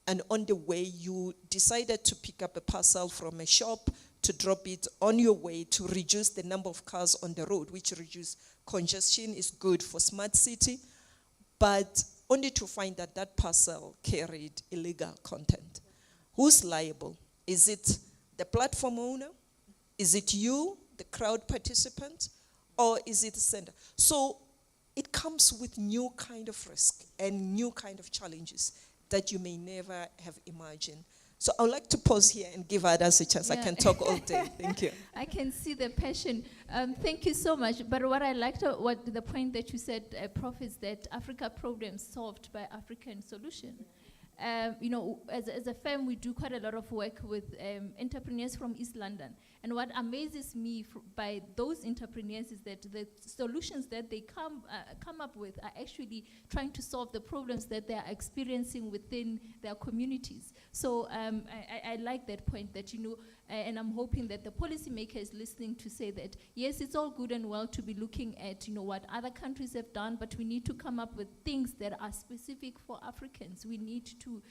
and on the way you decided to pick up a parcel from a shop to drop it on your way to reduce the number of cars on the road, which reduce congestion, is good for smart city, but only to find that that parcel carried illegal content. Who's liable? Is it the platform owner? Is it you, the crowd participant? Or is it the sender? So it comes with new kind of risk and new kind of challenges that you may never have imagined. So I would like to pause here and give others a chance. I Yeah. can talk all day. Thank you. I can see the passion. Thank you so much. But what I liked, what the point that you said, Prof, is that Africa problems solved by African solution. You know, as a firm, we do quite a lot of work with entrepreneurs from East London. And what amazes me by those entrepreneurs is that the solutions that they come up with are actually trying to solve the problems that they are experiencing within their communities. So I like that point that, you know, and I'm hoping that the policymaker is listening to say that, yes, it's all good and well to be looking at, you know, what other countries have done, but we need to come up with things that are specific for Africans. We need to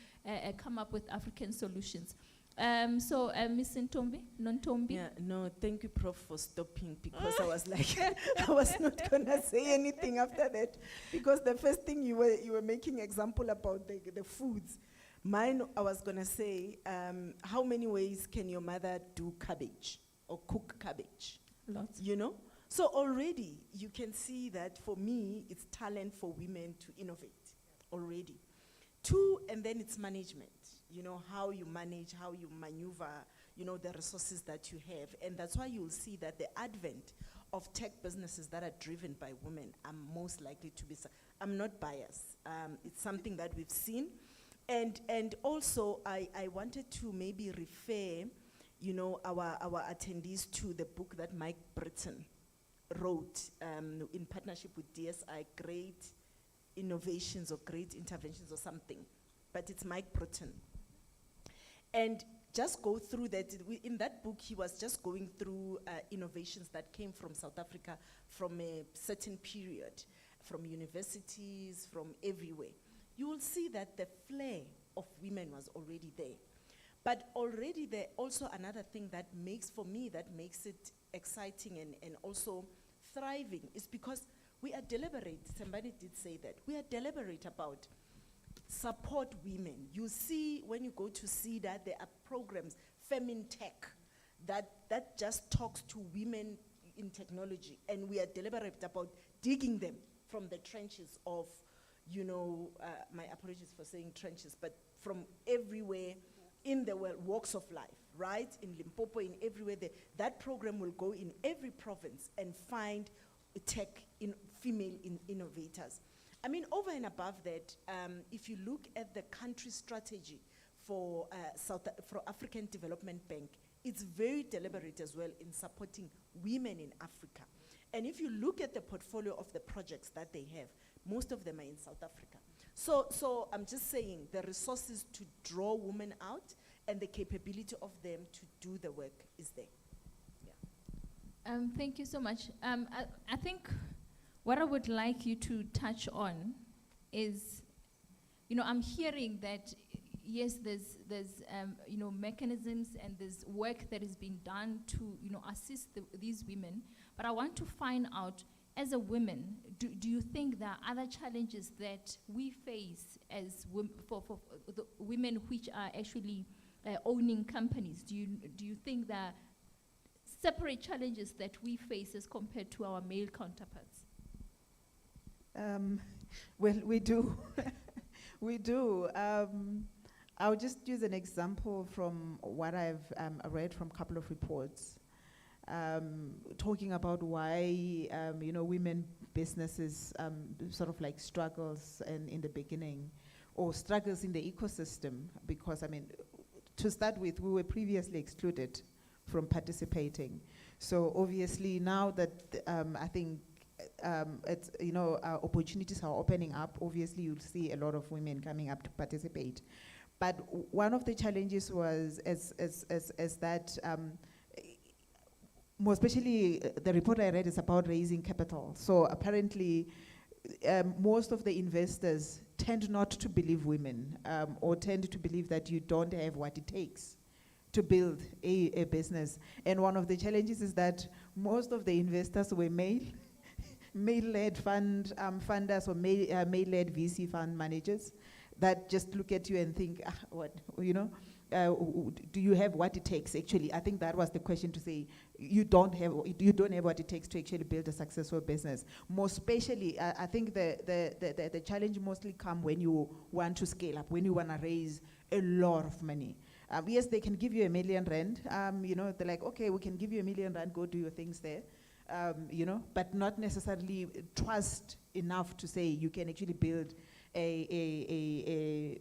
come up with African solutions. So, Ms. Nontombi? Yeah, no, thank you, Prof, for stopping, because I was like, I was not gonna say anything after that, because the first thing you were making example about the foods. Mine, I was gonna say, how many ways can your mother do cabbage or cook cabbage? Lots. You know? So already you can see that for me, it's talent for women to innovate already. Two, and then it's management. You know, how you manage, how you maneuver, you know, the resources that you have. And that's why you'll see that the advent of tech businesses that are driven by women are most likely to be, I'm not biased. It's something that we've seen. And also, I wanted to maybe refer, you know, our attendees to the book that Mike Britton wrote in partnership with DSI, Great Innovations or Great Interventions or something. But it's Mike Britton. And just go through that. In that book, he was just going through innovations that came from South Africa from a certain period, from universities, from everywhere. You will see that the flair of women was already there. But already there also another thing that makes, for me, that makes it exciting and also thriving is because we are deliberate. Somebody did say that. We are deliberate about support women. You see, when you go to CEDA, there are programs, FeminTech, that just talks to women in technology. And we are deliberate about digging them from the trenches of, you know, my apologies for saying trenches, but from everywhere in the world, walks of life, right? In Limpopo, in everywhere there. That program will go in every province and find tech in female innovators. I mean, over and above that, if you look at the country strategy for African Development Bank, it's very deliberate as well in supporting women in Africa. And if you look at the portfolio of the projects that they have, most of them are in South Africa. So I'm just saying the resources to draw women out and the capability of them to do the work is there. Yeah. Thank you so much. I think what I would like you to touch on is, you know, I'm hearing that, yes, there's you know, mechanisms and there's work that is being done to, you know, assist these women. But I want to find out, as a woman, do you think there are other challenges that we face as for the women which are actually owning companies? Do you think that separate challenges that we face as compared to our male counterparts? Well, we do. We do. I'll just use an example from what I've read from a couple of reports, talking about why women businesses sort of like struggles in the beginning, or struggles in the ecosystem, because to start with, we were previously excluded from participating. So obviously now that I think it's, our opportunities are opening up, obviously you'll see a lot of women coming up to participate. But one of the challenges was as that, more especially the report I read is about raising capital. So apparently most of the investors tend not to believe women, or tend to believe that you don't have what it takes to build a business. And one of the challenges is that most of the investors were male-led funders or male-led VC fund managers that just look at you and think, do you have what it takes? Actually, I think that was the question, to say you don't have what it takes to actually build a successful business. More especially, I think the challenge mostly come when you want to scale up, when you want to raise a lot of money. Yes, they can give you R1 million. They're like, okay, we can give you R1 million, go do your things there. But not necessarily trust enough to say you can actually build a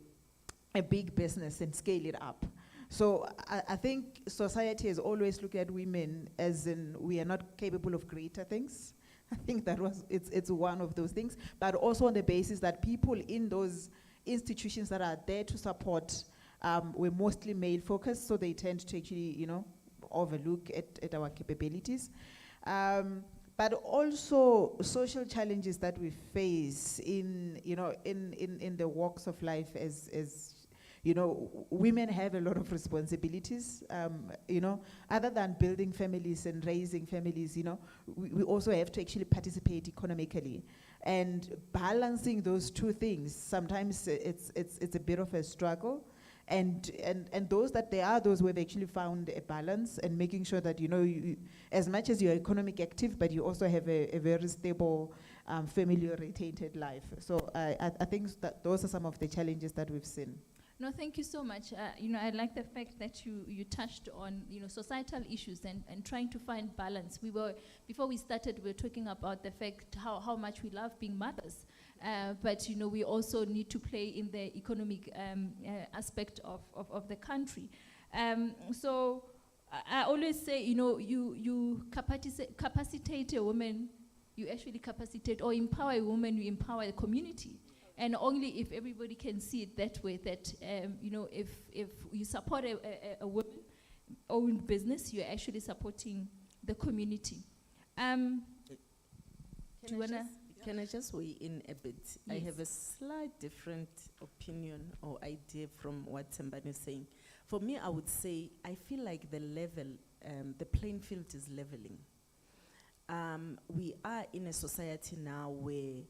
big business and scale it up. So I think society has always looked at women as in we are not capable of greater things. I think it's one of those things, but also on the basis that people in those institutions that are there to support were mostly male focused, so they tend to actually, overlook at our capabilities. But also social challenges that we face in the walks of life as women have a lot of responsibilities, other than building families and raising families, we also have to actually participate economically. And balancing those two things, sometimes it's a bit of a struggle. And those where they actually found a balance, and making sure that you, as much as you're economic active, but you also have a very stable family-oriented life. So I think that those are some of the challenges that we've seen. No, thank you so much. I like the fact that you touched on societal issues and trying to find balance. Before we started, we were talking about the fact how much we love being mothers. But we also need to play in the economic aspect of the country. So I always say, you capacitate a woman, you actually capacitate or empower a woman, you empower the community. And only if everybody can see it that way, that if you support a woman-owned business, you're actually supporting the community. Do you wanna? Can I just weigh in a bit? Yes. I have a slight different opinion or idea from what somebody is saying. For me, I would say, I feel like the playing field is leveling. We are in a society now where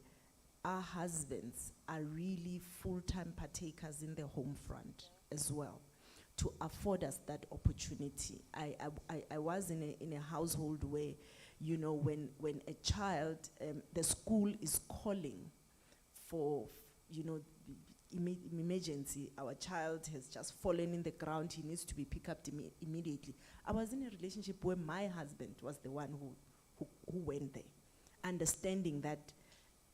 our husbands are really full-time partakers in the home front as well, to afford us that opportunity. I was in a household where, when a child, the school is calling for, emergency, our child has just fallen in the ground, he needs to be picked up immediately. I was in a relationship where my husband was the one who went there, understanding that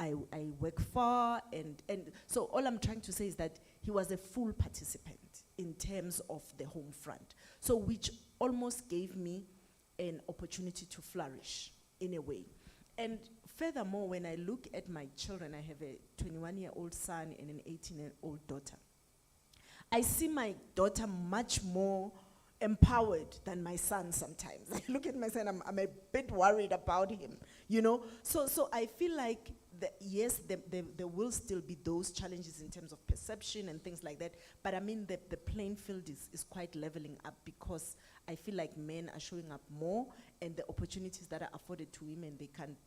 I work far, and so all I'm trying to say is that he was a full participant in terms of the home front. So which almost gave me an opportunity to flourish in a way. And furthermore, when I look at my children, I have a 21-year-old son and an 18-year-old daughter. I see my daughter much more empowered than my son sometimes. I look at my son, I'm a bit worried about him, So I feel like, yes, there will still be those challenges in terms of perception and things like that, but I mean the playing field is quite leveling up, because I feel like men are showing up more, and the opportunities that are afforded to women, they can't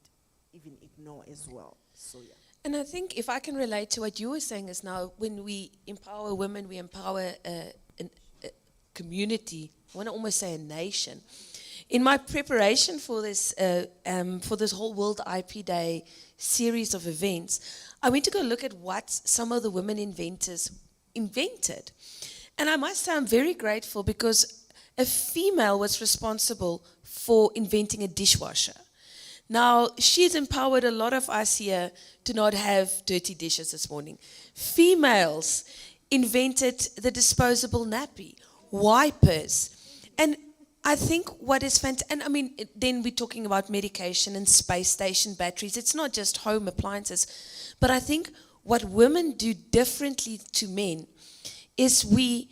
even ignore as well, so yeah. And I think if I can relate to what you were saying is now, when we empower women, we empower a community, I want to almost say a nation, In my preparation for this whole World IP Day series of events, I went to go look at what some of the women inventors invented. And I must say I'm very grateful because a female was responsible for inventing a dishwasher. Now, she's empowered a lot of us here to not have dirty dishes this morning. Females invented the disposable nappy, wipers. And I think what is fantastic, and I mean, then we're talking about medication and space station batteries. It's not just home appliances. But I think what women do differently to men is we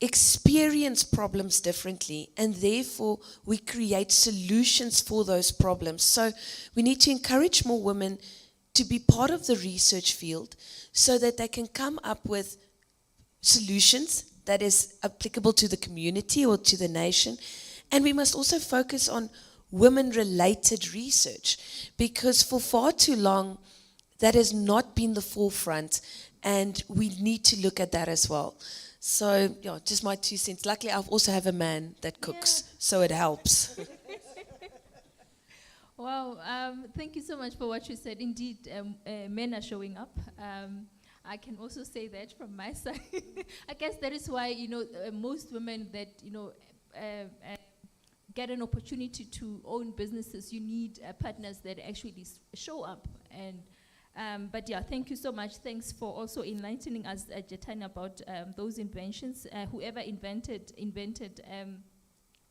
experience problems differently, and therefore we create solutions for those problems. So we need to encourage more women to be part of the research field so that they can come up with solutions that is applicable to the community or to the nation. And we must also focus on women-related research, because for far too long that has not been the forefront, and we need to look at that as well. So, yeah, just my 2 cents. Luckily, I also have a man that cooks, so it helps. Wow, thank you so much for what you said. Indeed, men are showing up. I can also say that from my side. I guess that is why, most women that, get an opportunity to own businesses, you need partners that actually show up. And but yeah, thank you so much. Thanks for also enlightening us, Jetanya, about those inventions. Whoever invented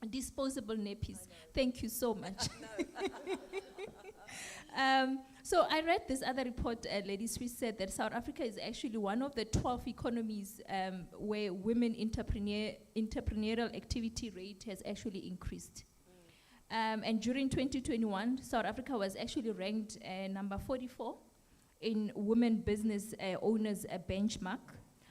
disposable nappies. Thank you so much. So I read this other report, Lady Sri said that South Africa is actually one of the 12 economies where women entrepreneurial activity rate has actually increased. And during 2021, South Africa was actually ranked number 44 in women business owners benchmark.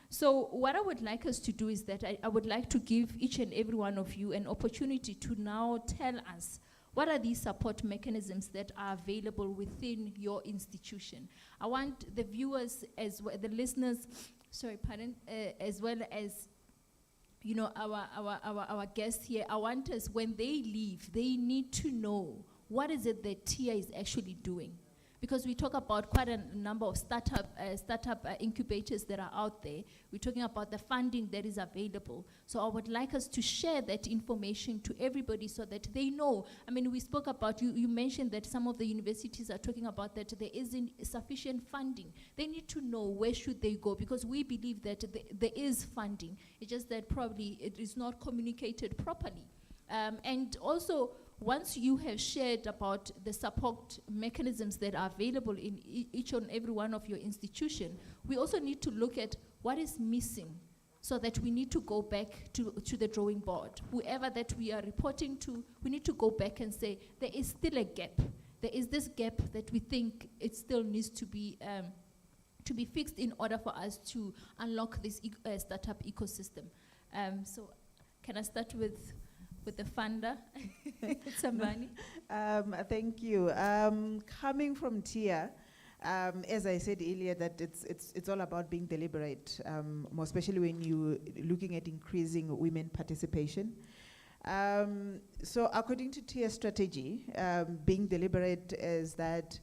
So what I would like us to do is that I would like to give each and every one of you an opportunity to now tell us what are these support mechanisms that are available within your institution. I want the viewers, as well, the listeners, as well as our guests here. I want us, when they leave, they need to know what is it that TIA is actually doing. Because we talk about quite a number of startup incubators that are out there. We're talking about the funding that is available. So I would like us to share that information to everybody so that they know. I mean, we spoke about, you mentioned that some of the universities are talking about that there isn't sufficient funding. They need to know where should they go, because we believe that there is funding. It's just that probably it is not communicated properly. And also, once you have shared about the support mechanisms that are available in each and every one of your institution, we also need to look at what is missing, so that we need to go back to the drawing board. Whoever that we are reporting to, we need to go back and say, there is still a gap. There is this gap that we think it still needs to be fixed in order for us to unlock this startup ecosystem. So can I start with the funder, Tsambani? Thank you. Coming from TIA, as I said earlier, that it's all about being deliberate, more especially when you're looking at increasing women participation. So according to TIA strategy, being deliberate is that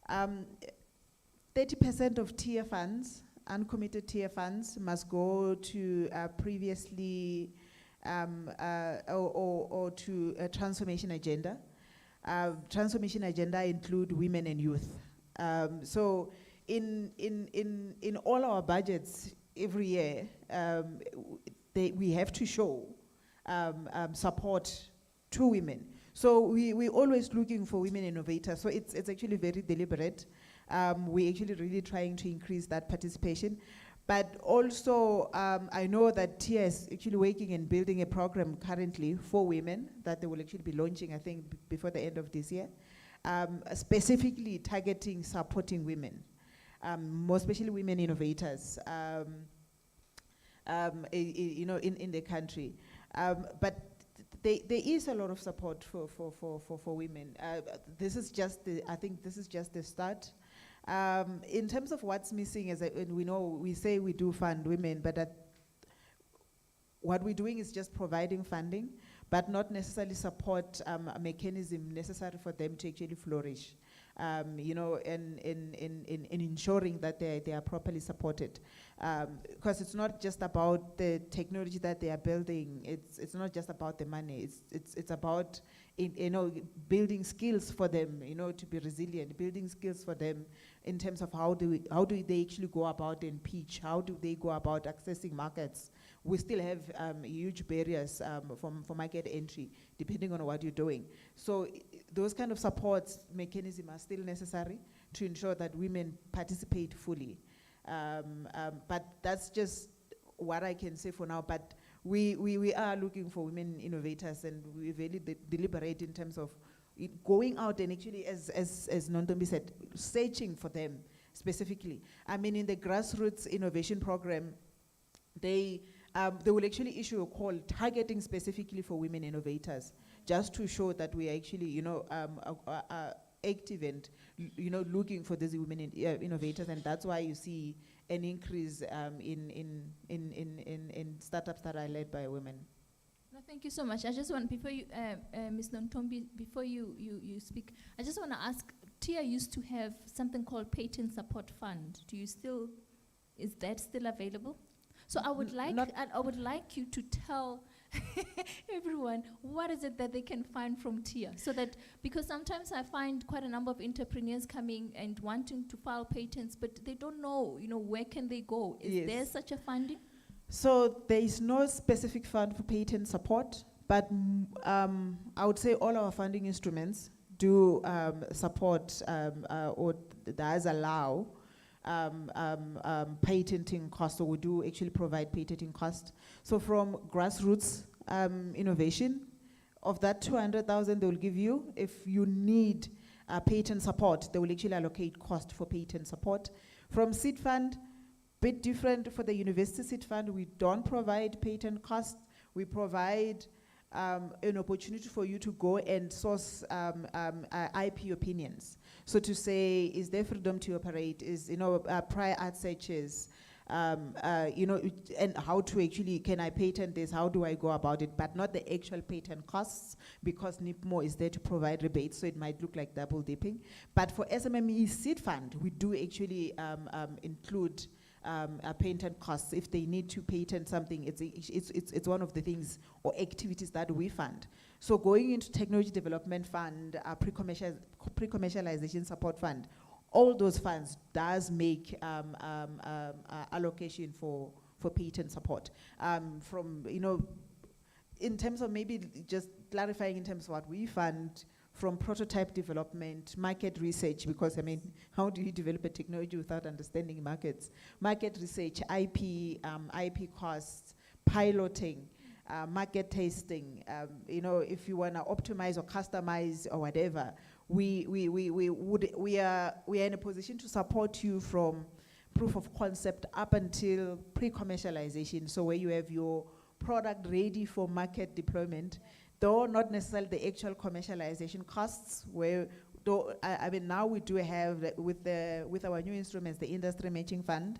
30% of TIA funds, uncommitted TIA funds, must go to previously or to a transformation agenda. Transformation agenda include women and youth. So in all our budgets every year, we have to show support to women. So we're always looking for women innovators. So it's actually very deliberate. We're actually really trying to increase that participation. But also, I know that TIA is actually working and building a program currently for women that they will actually be launching, I think, before the end of this year, specifically targeting, supporting women, more especially women innovators, in the country. But there is a lot of support for women. This is just I think this is just the start. In terms of what's missing, and we say we do fund women, but what we're doing is just providing funding. but not necessarily support a mechanism necessary for them to actually flourish. You know, in ensuring that they are properly supported. Because it's not just about the technology that they are building, it's not just about the money, it's about, you know, building skills for them, you know, to be resilient, building skills for them in terms of how do they actually go about and pitch, how do they go about accessing markets. We still have huge barriers for market entry, depending on what you're doing. So those kind of support mechanisms are still necessary to ensure that women participate fully. But that's just what I can say for now. But we are looking for women innovators, and we really deliberate in terms of going out and actually, as Nontombi said, searching for them specifically. I mean, in the grassroots innovation program, they will actually issue a call targeting specifically for women innovators, just to show that we are actually, you know, active and, you know, looking for these women innovators, and that's why you see an increase in startups that are led by women. No, thank you so much. I just want, before you, Ms. Nontombi, before you speak, I just want to ask, TIA used to have something called Patent Support Fund. Do you still, is that still available? So I would like you to tell everyone what is it that they can find from TIA, so that, because sometimes I find quite a number of entrepreneurs coming and wanting to file patents, but they don't know, you know, where can they go? Is there such a funding? So there is no specific fund for patent support, but I would say all our funding instruments do support or does allow patenting costs, so we do actually provide patenting costs. So from grassroots innovation, of that 200,000 they will give you, if you need patent support, they will actually allocate cost for patent support. From seed fund, bit different for the university seed fund, we don't provide patent costs, we provide an opportunity for you to go and source IP opinions. So to say, is there freedom to operate? Is, you know, prior art searches, you know, and how to actually, can I patent this? How do I go about it? But not the actual patent costs, because NIPMO is there to provide rebates, so it might look like double dipping. But for SMME seed fund, we do actually include patent costs. If they need to patent something, it's one of the things or activities that we fund. So going into technology development fund, pre-commercialization support fund, all those funds does make allocation for patent support. From, you know, in terms of maybe just clarifying in terms of what we fund, from prototype development, market research, because I mean, how do you develop a technology without understanding markets? Market research, IP costs, piloting, market testing, you know, if you wanna optimize or customize or whatever, we are in a position to support you from proof of concept up until pre-commercialization. So where you have your product ready for market deployment, though not necessarily the actual commercialization costs, where, though, I mean, now we do have, with our new instruments, the industry matching fund,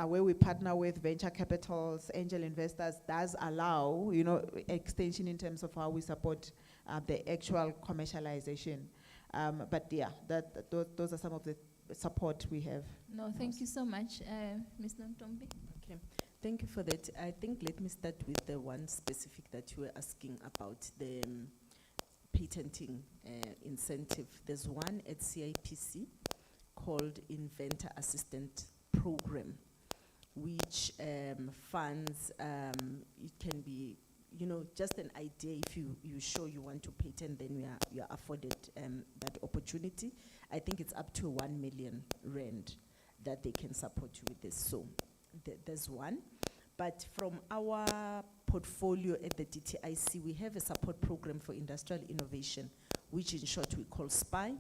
where we partner with venture capitals, angel investors, does allow, you know, extension in terms of how we support the actual commercialization. But yeah, those are some of the support we have. No, thank you so much, Ms. Nontombi. Okay. Thank you for that. I think let me start with the one specific that you were asking about, the patenting incentive. There's one at CIPC called Inventor Assistant Program, which funds, it can be, you know, just an idea. If you show you want to patent, then you are afforded that opportunity. I think it's up to 1 million rand that they can support you with this. So there's one. But from our portfolio at the DTIC, we have a support program for industrial innovation, which in short we call SPI.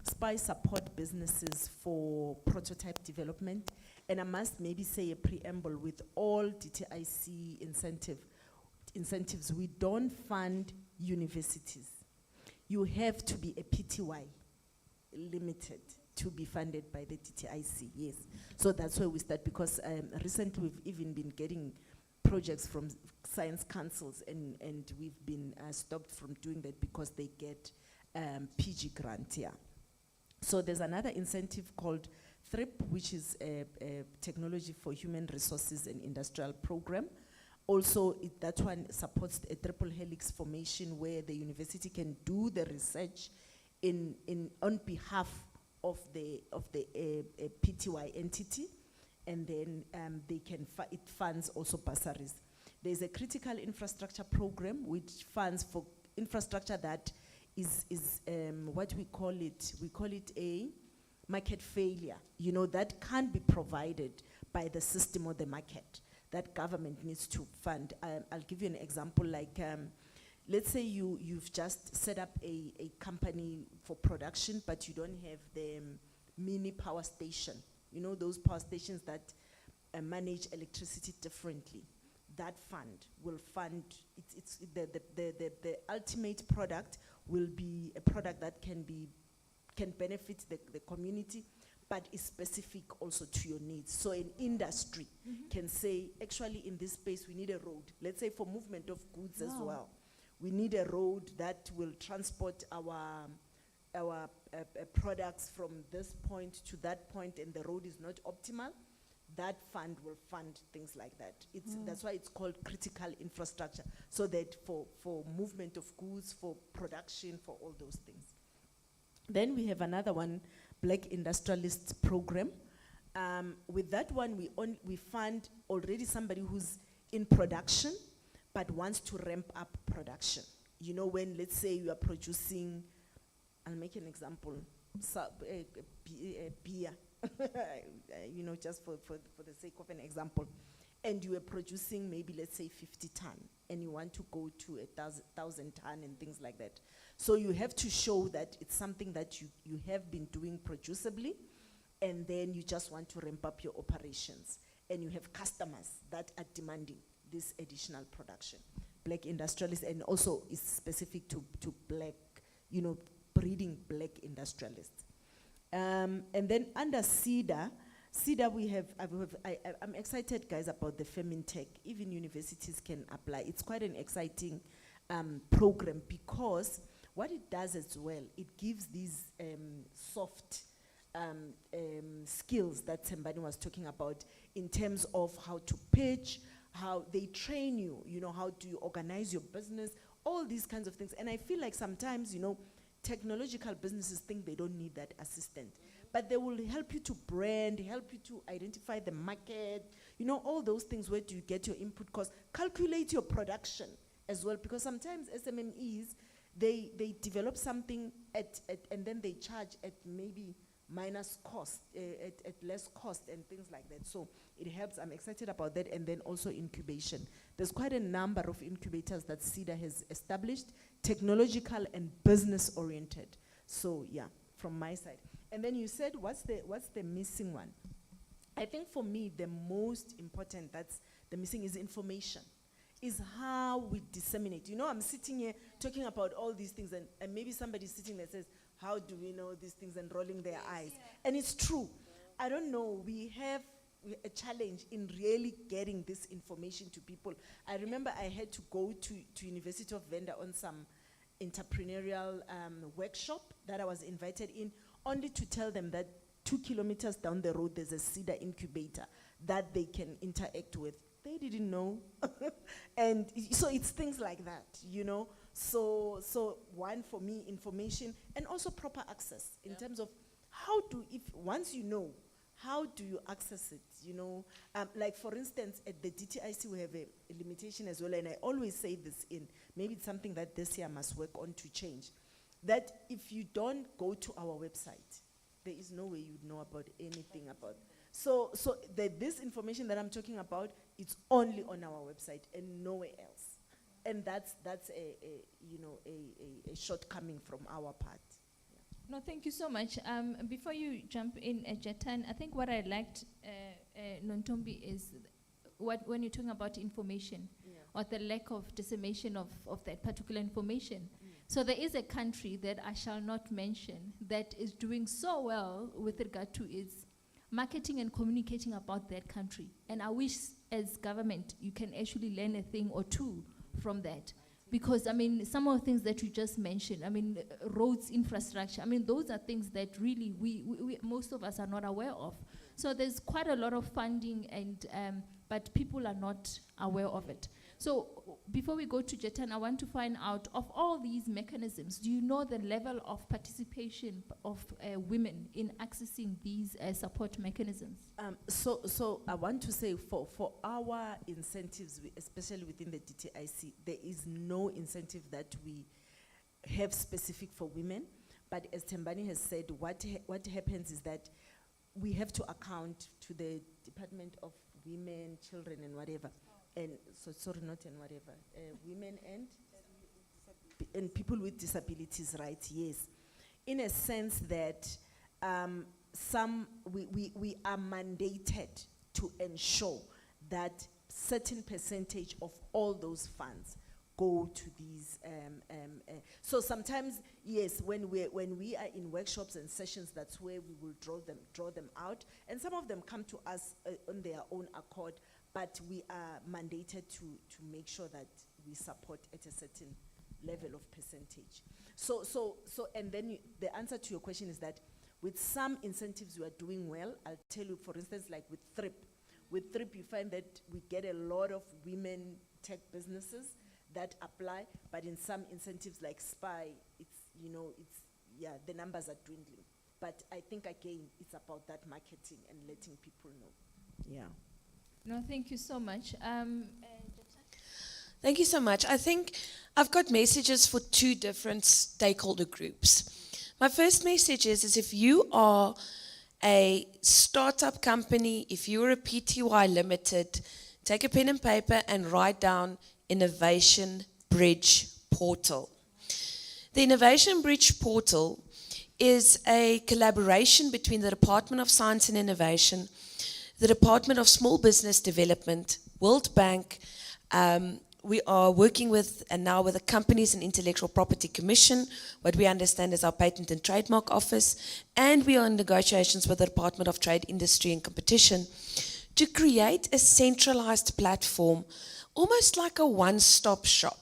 SPI support businesses for prototype development. And I must maybe say a preamble with all DTIC incentives. We don't fund universities. You have to be a PTY limited to be funded by the DTIC, yes. So that's where we start, because recently we've even been getting projects from science councils, and we've been stopped from doing that because they get PG grant here. So there's another incentive called THRIP, which is a Technology for Human Resources and Industrial Program. Also, that one supports a triple helix formation where the university can do the research on behalf of the PTY entity, and then they can it funds also bursaries. There's a critical infrastructure program which funds for infrastructure that is what we call it a market failure, you know, that can't be provided by the system or the market, that government needs to fund. I'll give you an example, like let's say you've just set up a company for production, but you don't have the mini power station, you know, those power stations that manage electricity differently. That fund will fund, it's the ultimate product will be a product that can benefit the community, but is specific also to your needs. So an industry can say, actually in this space we need a road, let's say for movement of goods as well. We need a road that will transport our products from this point to that point, and the road is not optimal. That fund will fund things like that. That's why it's called critical infrastructure, so that for movement of goods, for production, for all those things. Then we have another one, Black Industrialist Program. With that one, we fund already somebody who's in production, but wants to ramp up production. You know, when, let's say you are producing, I'll make an example, beer, you know, just for the sake of an example. And you are producing maybe, let's say 50 ton, and you want to go to 1,000 ton and things like that. So you have to show that it's something that you have been doing produceably, and then you just want to ramp up your operations. And you have customers that are demanding this additional production. Black industrialists, and also is specific to black, you know, breeding black industrialists. And then under CEDA we have, I'm excited, guys, about the FeminTech. Even universities can apply. It's quite an exciting program, because what it does as well, it gives these soft skills that Sembani was talking about, in terms of how to pitch, how they train you, you know, how do you organize your business, all these kinds of things. And I feel like sometimes, you know, technological businesses think they don't need that assistant, but they will help you to brand, help you to identify the market, you know, all those things. Where do you get your input cost? Calculate your production as well, because sometimes SMMEs, they develop something and then they charge at maybe minus cost, at less cost and things like that. So it helps. I'm excited about that. And then also incubation. There's quite a number of incubators that CEDA has established, technological and business oriented. So yeah, from my side. And then you said, what's the missing one? I think for me, the most important that's the missing is information, is how we disseminate. You know, I'm sitting here talking about all these things, and maybe somebody's sitting there says, how do we know these things, and rolling their eyes. And it's true. I don't know, we have a challenge in really getting this information to people. I remember I had to go to University of Venda on some entrepreneurial workshop that I was invited in, only to tell them that 2 kilometers down the road there's a CEDA incubator that they can interact with. They didn't know. And so it's things like that, you know. So one, for me, information, and also proper access in terms of once you know, how do you access it, you know? Like for instance, at the DTIC we have a limitation as well, and I always say this maybe it's something that this year must work on to change, that if you don't go to our website, there is no way you'd know about anything about. So this information that I'm talking about, it's only on our website and nowhere else. And that's a shortcoming from our part. No, thank you so much. Before you jump in, Jetan, I think what I liked, Nontombi, is when you're talking about information, or the lack of dissemination of that particular information. So there is a country that I shall not mention that is doing so well with regard to its marketing and communicating about that country. And I wish as government, you can actually learn a thing or two from that. Because, I mean, some of the things that you just mentioned, I mean, roads, infrastructure, I mean, those are things that really we most of us are not aware of. So there's quite a lot of funding, and but people are not aware of it. So before we go to Jetan, I want to find out, of all these mechanisms, do you know the level of participation of women in accessing these support mechanisms? So I want to say for our incentives, especially within the DTIC, there is no incentive that we have specific for women. But as Tembani has said, what happens is that we have to account to the Department of Women, Children, and whatever. And so, sorry, not and whatever. Women and people with disabilities, right? Yes. In a sense that we are mandated to ensure that certain percentage of all those funds go to these. So sometimes, yes, when we are in workshops and sessions, that's where we will draw them out, and some of them come to us on their own accord. But we are mandated to make sure that we support at a certain level of percentage. So and then the answer to your question is that with some incentives we are doing well. I'll tell you, for instance, like with THRIP. With THRIP, you find that we get a lot of women tech businesses that apply, but in some incentives like SPY, the numbers are dwindling. But I think, again, it's about that marketing and letting people know. Yeah. No, thank you so much. Thank you so much. I think I've got messages for two different stakeholder groups. My first message is if you are a startup company, if you're a PTY Limited, take a pen and paper and write down Innovation Bridge Portal. The Innovation Bridge Portal is a collaboration between the Department of Science and Innovation, the Department of Small Business Development, World Bank. We are working with, and now with the Companies and Intellectual Property Commission, what we understand is our Patent and Trademark Office, and we are in negotiations with the Department of Trade, Industry and Competition to create a centralized platform, almost like a one-stop shop,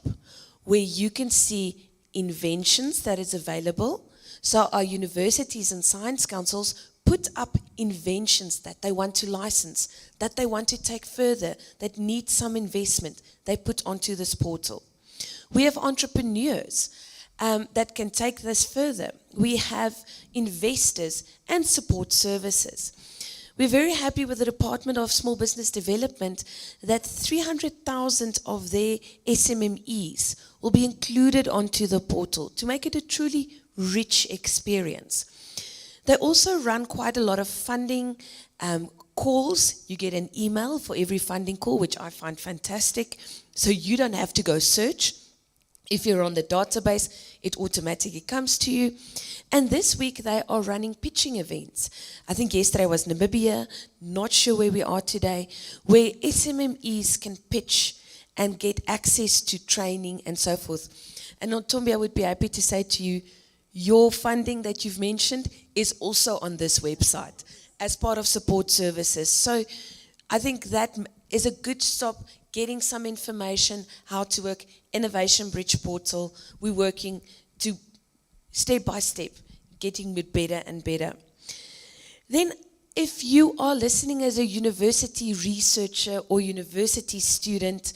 where you can see inventions that is available. So our universities and science councils put up inventions that they want to license, that they want to take further, that need some investment, they put onto this portal. We have entrepreneurs that can take this further. We have investors and support services. We're very happy with the Department of Small Business Development that 300,000 of their SMMEs will be included onto the portal to make it a truly rich experience. They also run quite a lot of funding calls. You get an email for every funding call, which I find fantastic. So you don't have to go search. If you're on the database, it automatically comes to you. And this week they are running pitching events. I think yesterday was Namibia, not sure where we are today, where SMMEs can pitch and get access to training and so forth. And Ntombi, I would be happy to say to you, your funding that you've mentioned is also on this website as part of support services. So I think that is a good stop, getting some information, how to work. Innovation Bridge Portal, we're working to step by step, getting it better and better. Then if you are listening as a university researcher or university student,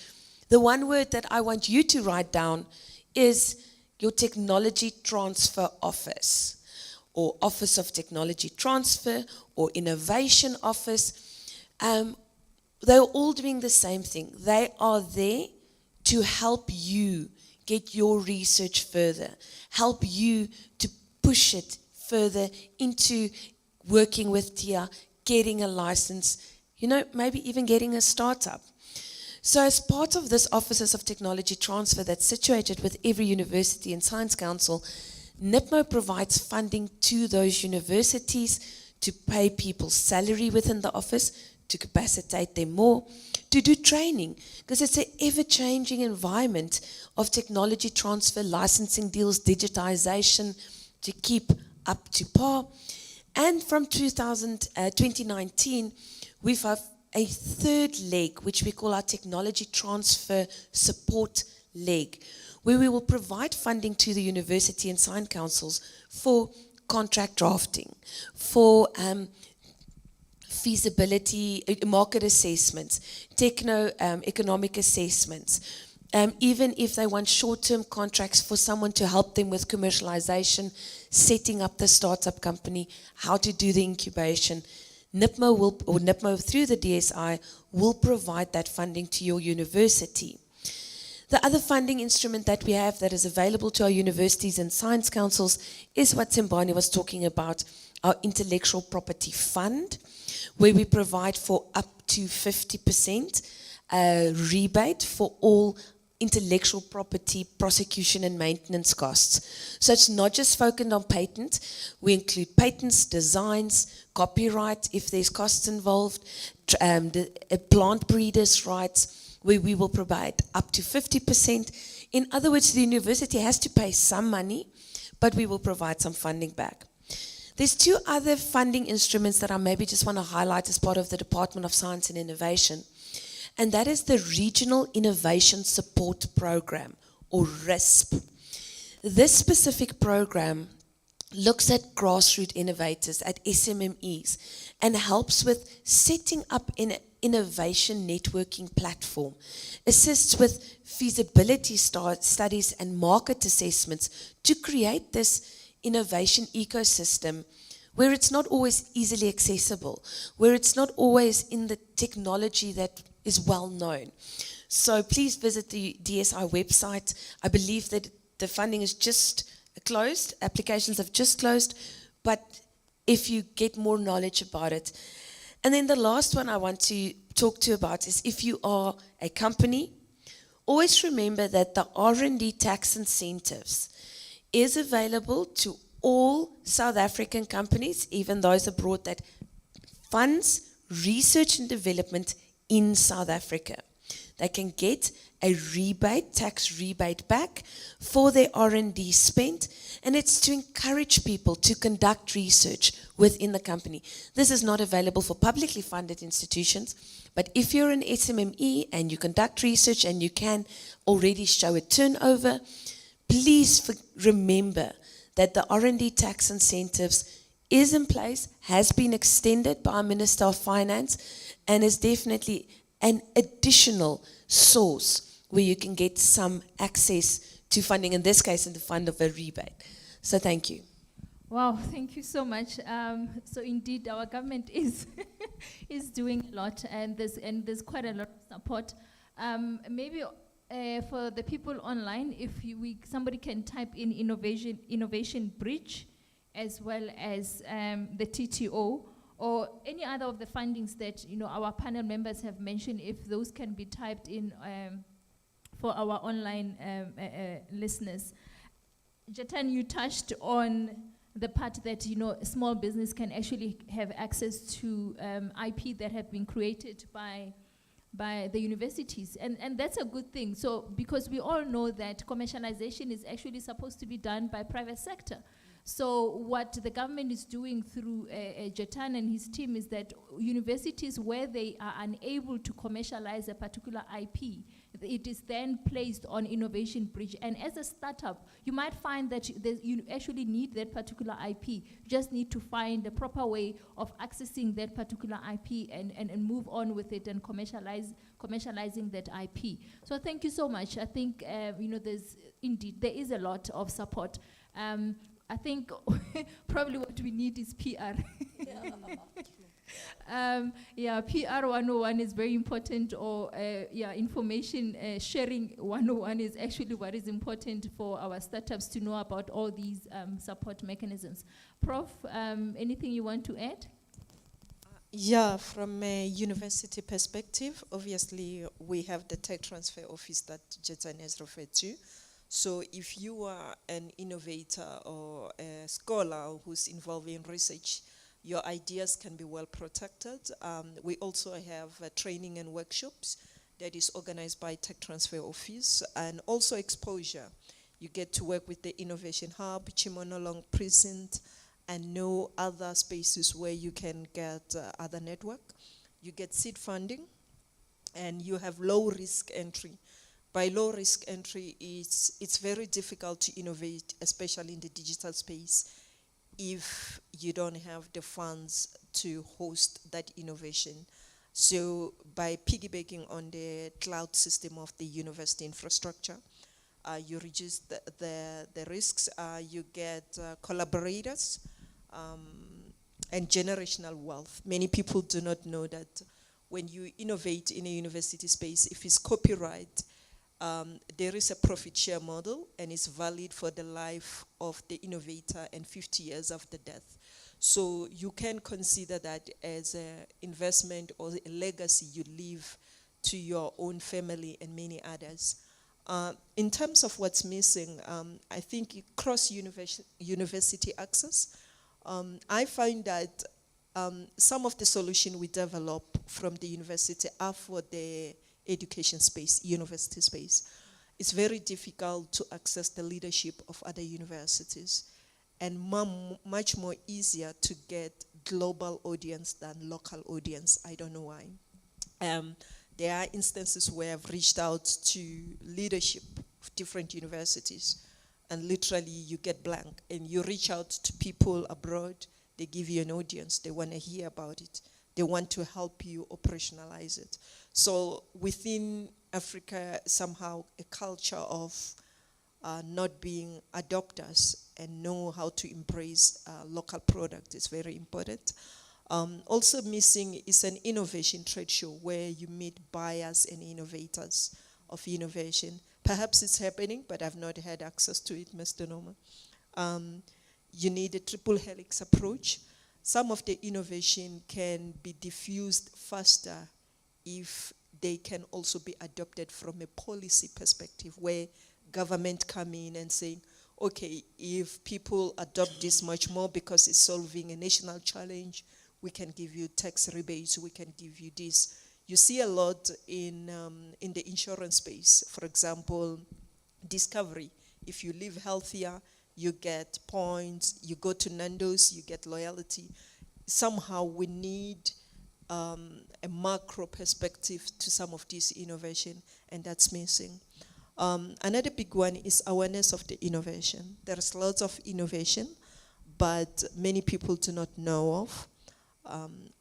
the one word that I want you to write down is your Technology Transfer Office, or Office of Technology Transfer, or Innovation Office. They're all doing the same thing. They are there to help you get your research further, help you to push it further into working with TIA, getting a license, maybe even getting a startup. So as part of this Offices of Technology Transfer that's situated with every university and science council, NIPMO provides funding to those universities to pay people's salary within the office, to capacitate them more, to do training, because it's an ever-changing environment of technology transfer, licensing deals, digitization, to keep up to par. And from 2019, we've have a third leg, which we call our technology transfer support leg, where we will provide funding to the university and science councils for contract drafting, for feasibility, market assessments, economic assessments, even if they want short-term contracts for someone to help them with commercialization, setting up the startup company, how to do the incubation. NIPMO through the DSI will provide that funding to your university. The other funding instrument that we have that is available to our universities and science councils is what Simbani was talking about, our intellectual property fund, where we provide for up to 50% rebate for all intellectual property prosecution and maintenance costs. So it's not just focused on patent. We include patents, designs, copyright, if there's costs involved, plant breeders' rights, where we will provide up to 50%. In other words, the university has to pay some money, but we will provide some funding back. There's two other funding instruments that I maybe just want to highlight as part of the Department of Science and Innovation, and that is the Regional Innovation Support Program, or RISP. This specific program looks at grassroots innovators, at SMMEs, and helps with setting up an innovation networking platform, assists with feasibility studies and market assessments to create this innovation ecosystem where it's not always easily accessible, where it's not always in the technology that is well known. So please visit the DSI website. I believe that the funding is just closed, applications have just closed, but if you get more knowledge about it. And then the last one I want to talk to you about is if you are a company, always remember that the R&D tax incentives is available to all South African companies, even those abroad, that funds research and development in South Africa. They can get a rebate, tax rebate back for their R&D spent, and it's to encourage people to conduct research within the company. This is not available for publicly funded institutions, but if you're an SMME and you conduct research and you can already show a turnover, please remember that the R&D tax incentives is in place, has been extended by our Minister of Finance, and is definitely an additional source where you can get some access to funding, in this case in the fund of a rebate. So thank you. Wow, thank you so much. So indeed, our government is is doing a lot, and there's quite a lot of support. Maybe for the people online, if somebody can type in innovation bridge, as well as the TTO, or any other of the fundings that our panel members have mentioned, if those can be typed in for our online listeners. Jatan, you touched on the part that small business can actually have access to IP that have been created by the universities, and that's a good thing. So because we all know that commercialization is actually supposed to be done by private sector. So what the government is doing through Jatan and his team is that universities where they are unable to commercialize a particular IP, it is then placed on Innovation Bridge. And as a startup, you might find that you actually need that particular IP. You just need to find the proper way of accessing that particular IP and move on with it and commercializing that IP. So thank you so much. I think there is a lot of support. I think probably what we need is PR. PR 101 is very important, or information sharing 101 is actually what is important for our startups to know about all these support mechanisms. Prof, anything you want to add? Yeah, from a university perspective, obviously we have the tech transfer office that Jatan has referred to. So if you are an innovator or a scholar who's involved in research, your ideas can be well protected. We also have training and workshops that is organized by Tech Transfer Office, and also exposure. You get to work with the Innovation Hub, Chimonolong Precinct, and no other spaces where you can get other network. You get seed funding, and you have low risk entry. By low risk entry, it's very difficult to innovate, especially in the digital space, if you don't have the funds to host that innovation. So by piggybacking on the cloud system of the university infrastructure, you reduce the risks, you get collaborators, and generational wealth. Many people do not know that when you innovate in a university space, if it's copyright, there is a profit share model, and it's valid for the life of the innovator and 50 years after death. So you can consider that as an investment or a legacy you leave to your own family and many others. In terms of what's missing, I think cross-university access. I find that some of the solutions we develop from the university are for the education space, university space. It's very difficult to access the leadership of other universities, and much more easier to get global audience than local audience. I don't know why. There are instances where I've reached out to leadership of different universities, and literally you get blank, and you reach out to people abroad, they give you an audience, they want to hear about it, they want to help you operationalize it. So within Africa, somehow a culture of not being adopters and know how to embrace local product is very important. Also missing is an innovation trade show where you meet buyers and innovators of innovation. Perhaps it's happening, but I've not had access to it, Mr. Noma. You need a triple helix approach. Some of the innovation can be diffused faster if they can also be adopted from a policy perspective, where government come in and saying, okay, if people adopt this much more because it's solving a national challenge, we can give you tax rebates, we can give you this. You see a lot in the insurance space. For example, Discovery. If you live healthier, you get points, you go to Nando's, you get loyalty. Somehow we need a macro perspective to some of this innovation, and that's missing. Another big one is awareness of the innovation. There's lots of innovation, but many people do not know of.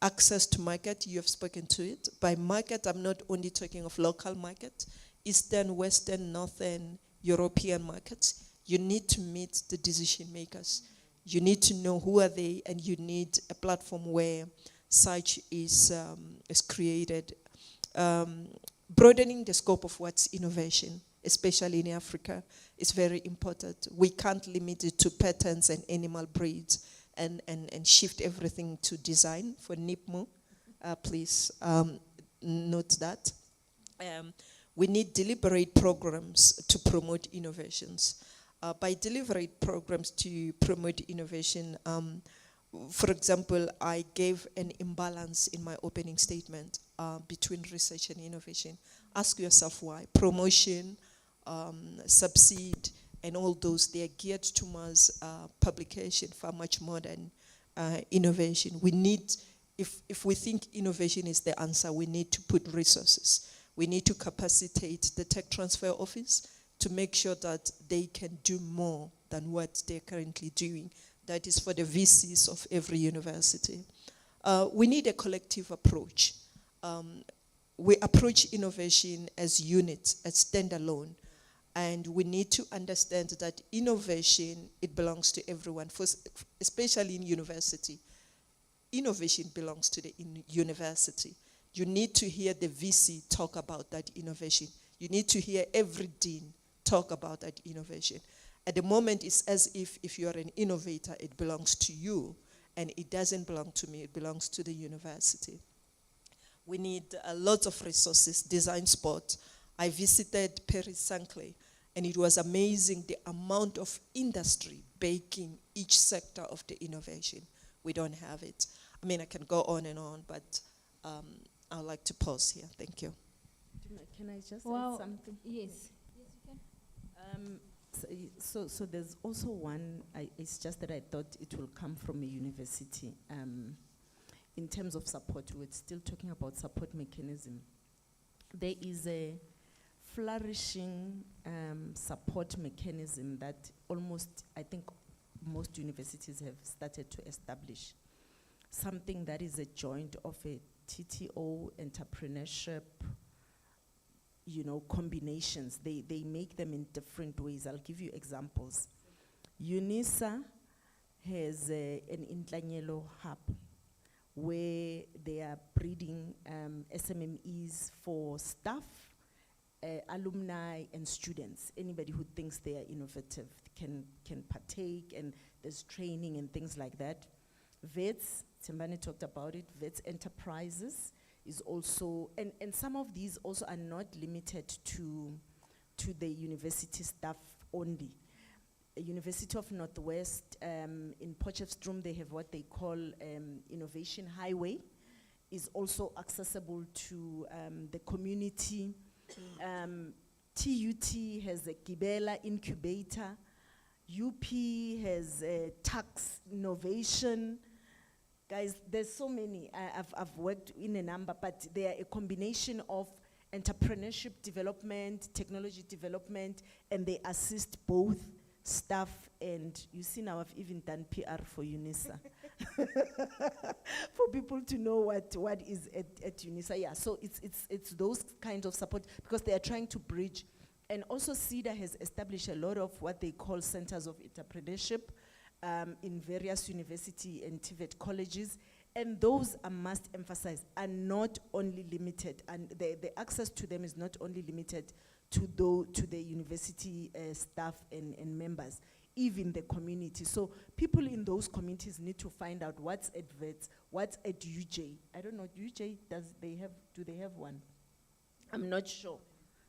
Access to market, you have spoken to it. By market, I'm not only talking of local market, Eastern, Western, Northern, European markets. You need to meet the decision makers. You need to know who are they, and you need a platform where such is created. Broadening the scope of what's innovation, especially in Africa, is very important. We can't limit it to patents and animal breeds and shift everything to design for NIPMO. Please note that. We need deliberate programs to promote innovations. By deliberate programs to promote innovation, for example, I gave an imbalance in my opening statement between research and innovation. Ask yourself why. Promotion, subside, and all those, they are geared towards publication far much more than innovation. We need, if we think innovation is the answer, we need to put resources. We need to capacitate the tech transfer office to make sure that they can do more than what they're currently doing. That is for the VCs of every university. We need a collective approach. We approach innovation as units, as standalone. And we need to understand that innovation, it belongs to everyone, especially in university. Innovation belongs to the university. You need to hear the VC talk about that innovation. You need to hear every dean talk about that innovation. At the moment, it's as if you are an innovator, it belongs to you, and it doesn't belong to me, it belongs to the university. We need a lot of resources, design spot. I visited Paris Saint-Clair, and it was amazing the amount of industry baking each sector of the innovation. We don't have it. I mean, I can go on and on, but I'd like to pause here. Thank you. Can I just Well, add something? yes. Yes, you can. So there's also one, it's just that I thought it will come from a university. In terms of support, we're still talking about support mechanism. There is a flourishing support mechanism that almost, I think, most universities have started to establish. Something that is a joint of a TTO, entrepreneurship, you know, combinations. They make them in different ways. I'll give you examples. UNISA has an Intlanyelo hub where they are breeding SMMEs for staff, alumni, and students. Anybody who thinks they are innovative can partake, and there's training and things like that. VETS, Tembani talked about it, VETS Enterprises is also, and some of these also are not limited to the university staff only. University of Northwest, in Potchefstroom, they have what they call Innovation Highway, is also accessible to the community. TUT has a Gibela incubator. UP has tax innovation. Guys, there's so many. I've worked in a number, but they are a combination of entrepreneurship development, technology development, and they assist both staff and, you see now I've even done PR for UNISA. For people to know what is at UNISA. Yeah, so it's those kinds of support because they are trying to bridge. And also CEDA has established a lot of what they call centers of entrepreneurship in various university and TVET colleges. And those, I must emphasize, are not only limited, and the access to them is not only limited to the university staff and members, even the community. So people in those communities need to find out what's at VETS, what's at UJ. I don't know, UJ, do they have one? I'm not sure.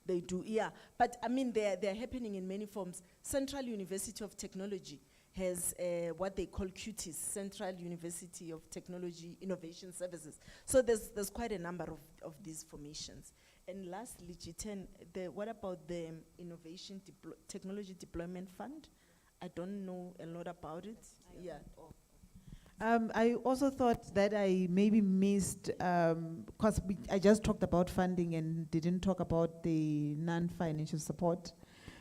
They do, yeah. But I mean, they're happening in many forms. Central University of Technology has what they call CUTIS, Central University of Technology Innovation Services. So there's quite a number of these formations. And lastly, Jiten, what about the Innovation Technology Deployment Fund? I don't know a lot about it. Yeah. I also thought that I maybe missed, because I just talked about funding and didn't talk about the non-financial support.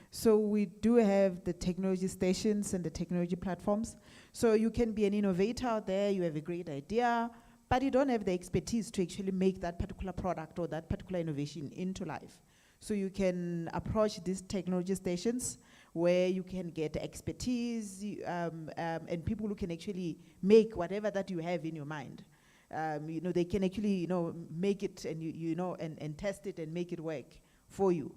So we do have the technology stations and the technology platforms. So you can be an innovator out there, you have a great idea, but you don't have the expertise to actually make that particular product or that particular innovation into life. So you can approach these technology stations where you can get expertise and people who can actually make whatever that you have in your mind. You know, they can actually, you know, make it and you know, and test it and make it work for you.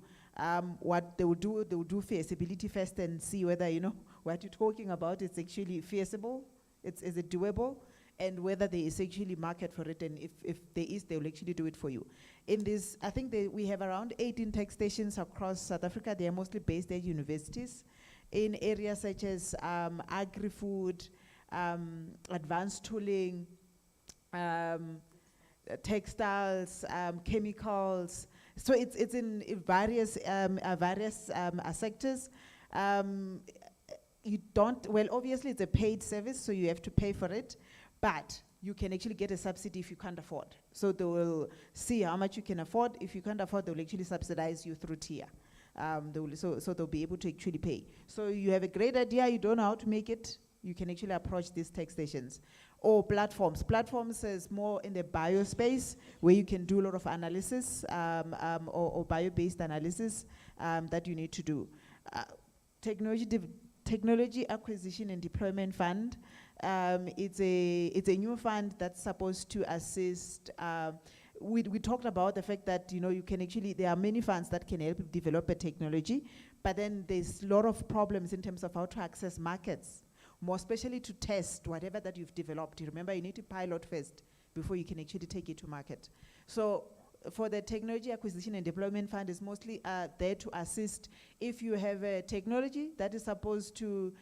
What they will do feasibility first and see whether, you know, what you're talking about is actually feasible, is it doable, and whether there is actually market for it, and if there is, they will actually do it for you. In this, I think we have around 18 tech stations across South Africa. They are mostly based at universities in areas such as agri-food, advanced tooling, textiles, chemicals. So it's in various sectors. You don't, well, obviously it's a paid service, so you have to pay for it, but you can actually get a subsidy if you can't afford. So they will see how much you can afford. If you can't afford, they will actually subsidize you through TIA. So they'll be able to actually pay. So you have a great idea, you don't know how to make it, you can actually approach these tech stations. Or platforms. Platforms is more in the bio space where you can do a lot of analysis or bio-based analysis that you need to do. Technology Acquisition and Deployment Fund. It's a new fund that's supposed to assist. We talked about the fact that, you know, you can actually, there are many funds that can help you develop a technology, but then there's a lot of problems in terms of how to access markets, more especially to test whatever that you've developed. You remember, you need to pilot first before you can actually take it to market. So for the Technology Acquisition and Deployment Fund is mostly there to assist if you have a technology that is supposed to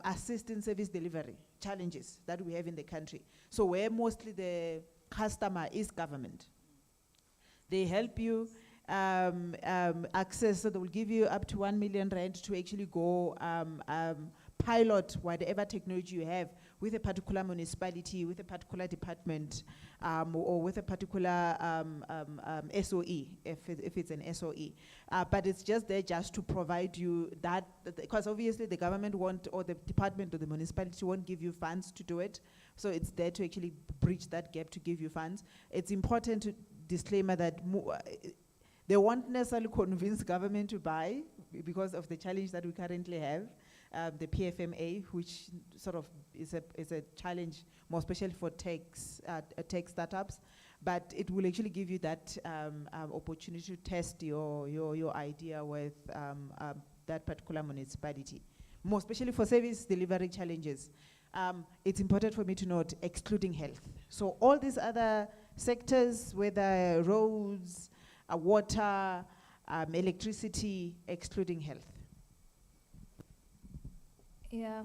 assist in service delivery challenges that we have in the country. So where mostly the customer is government. They help you access, so they will give you up to 1 million rand to actually go pilot whatever technology you have with a particular municipality, with a particular department, or with a particular SOE, if it's an SOE. But it's just there just to provide you that, because obviously the government won't, or the department or the municipality won't give you funds to do it. So it's there to actually bridge that gap to give you funds. It's important to disclaimer that they won't necessarily convince government to buy because of the challenge that we currently have. The PFMA, which sort of is a challenge, more especially for tech startups, but it will actually give you that opportunity to test your idea with that particular municipality, more especially for service delivery challenges. It's important for me to note, excluding health. So all these other sectors, whether roads, water, electricity, excluding health. Yeah,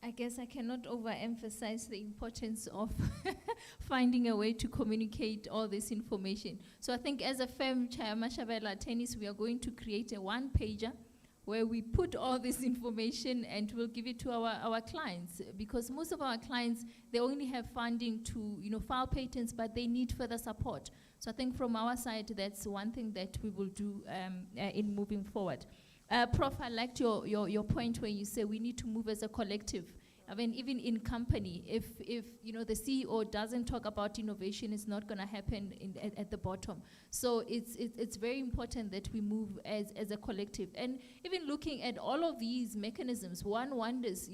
I guess I cannot overemphasize the importance of finding a way to communicate all this information. So I think as a firm, Mashabela Tennis, we are going to create a one-pager where we put all this information and we'll give it to our clients, because most of our clients, they only have funding to file patents, but they need further support. So I think from our side, that's one thing that we will do in moving forward. Prof, I liked your point where you say we need to move as a collective. I mean, even in company, if the CEO doesn't talk about innovation, it's not going to happen at the bottom. So it's very important that we move as a collective. And even looking at all of these mechanisms, one wonders,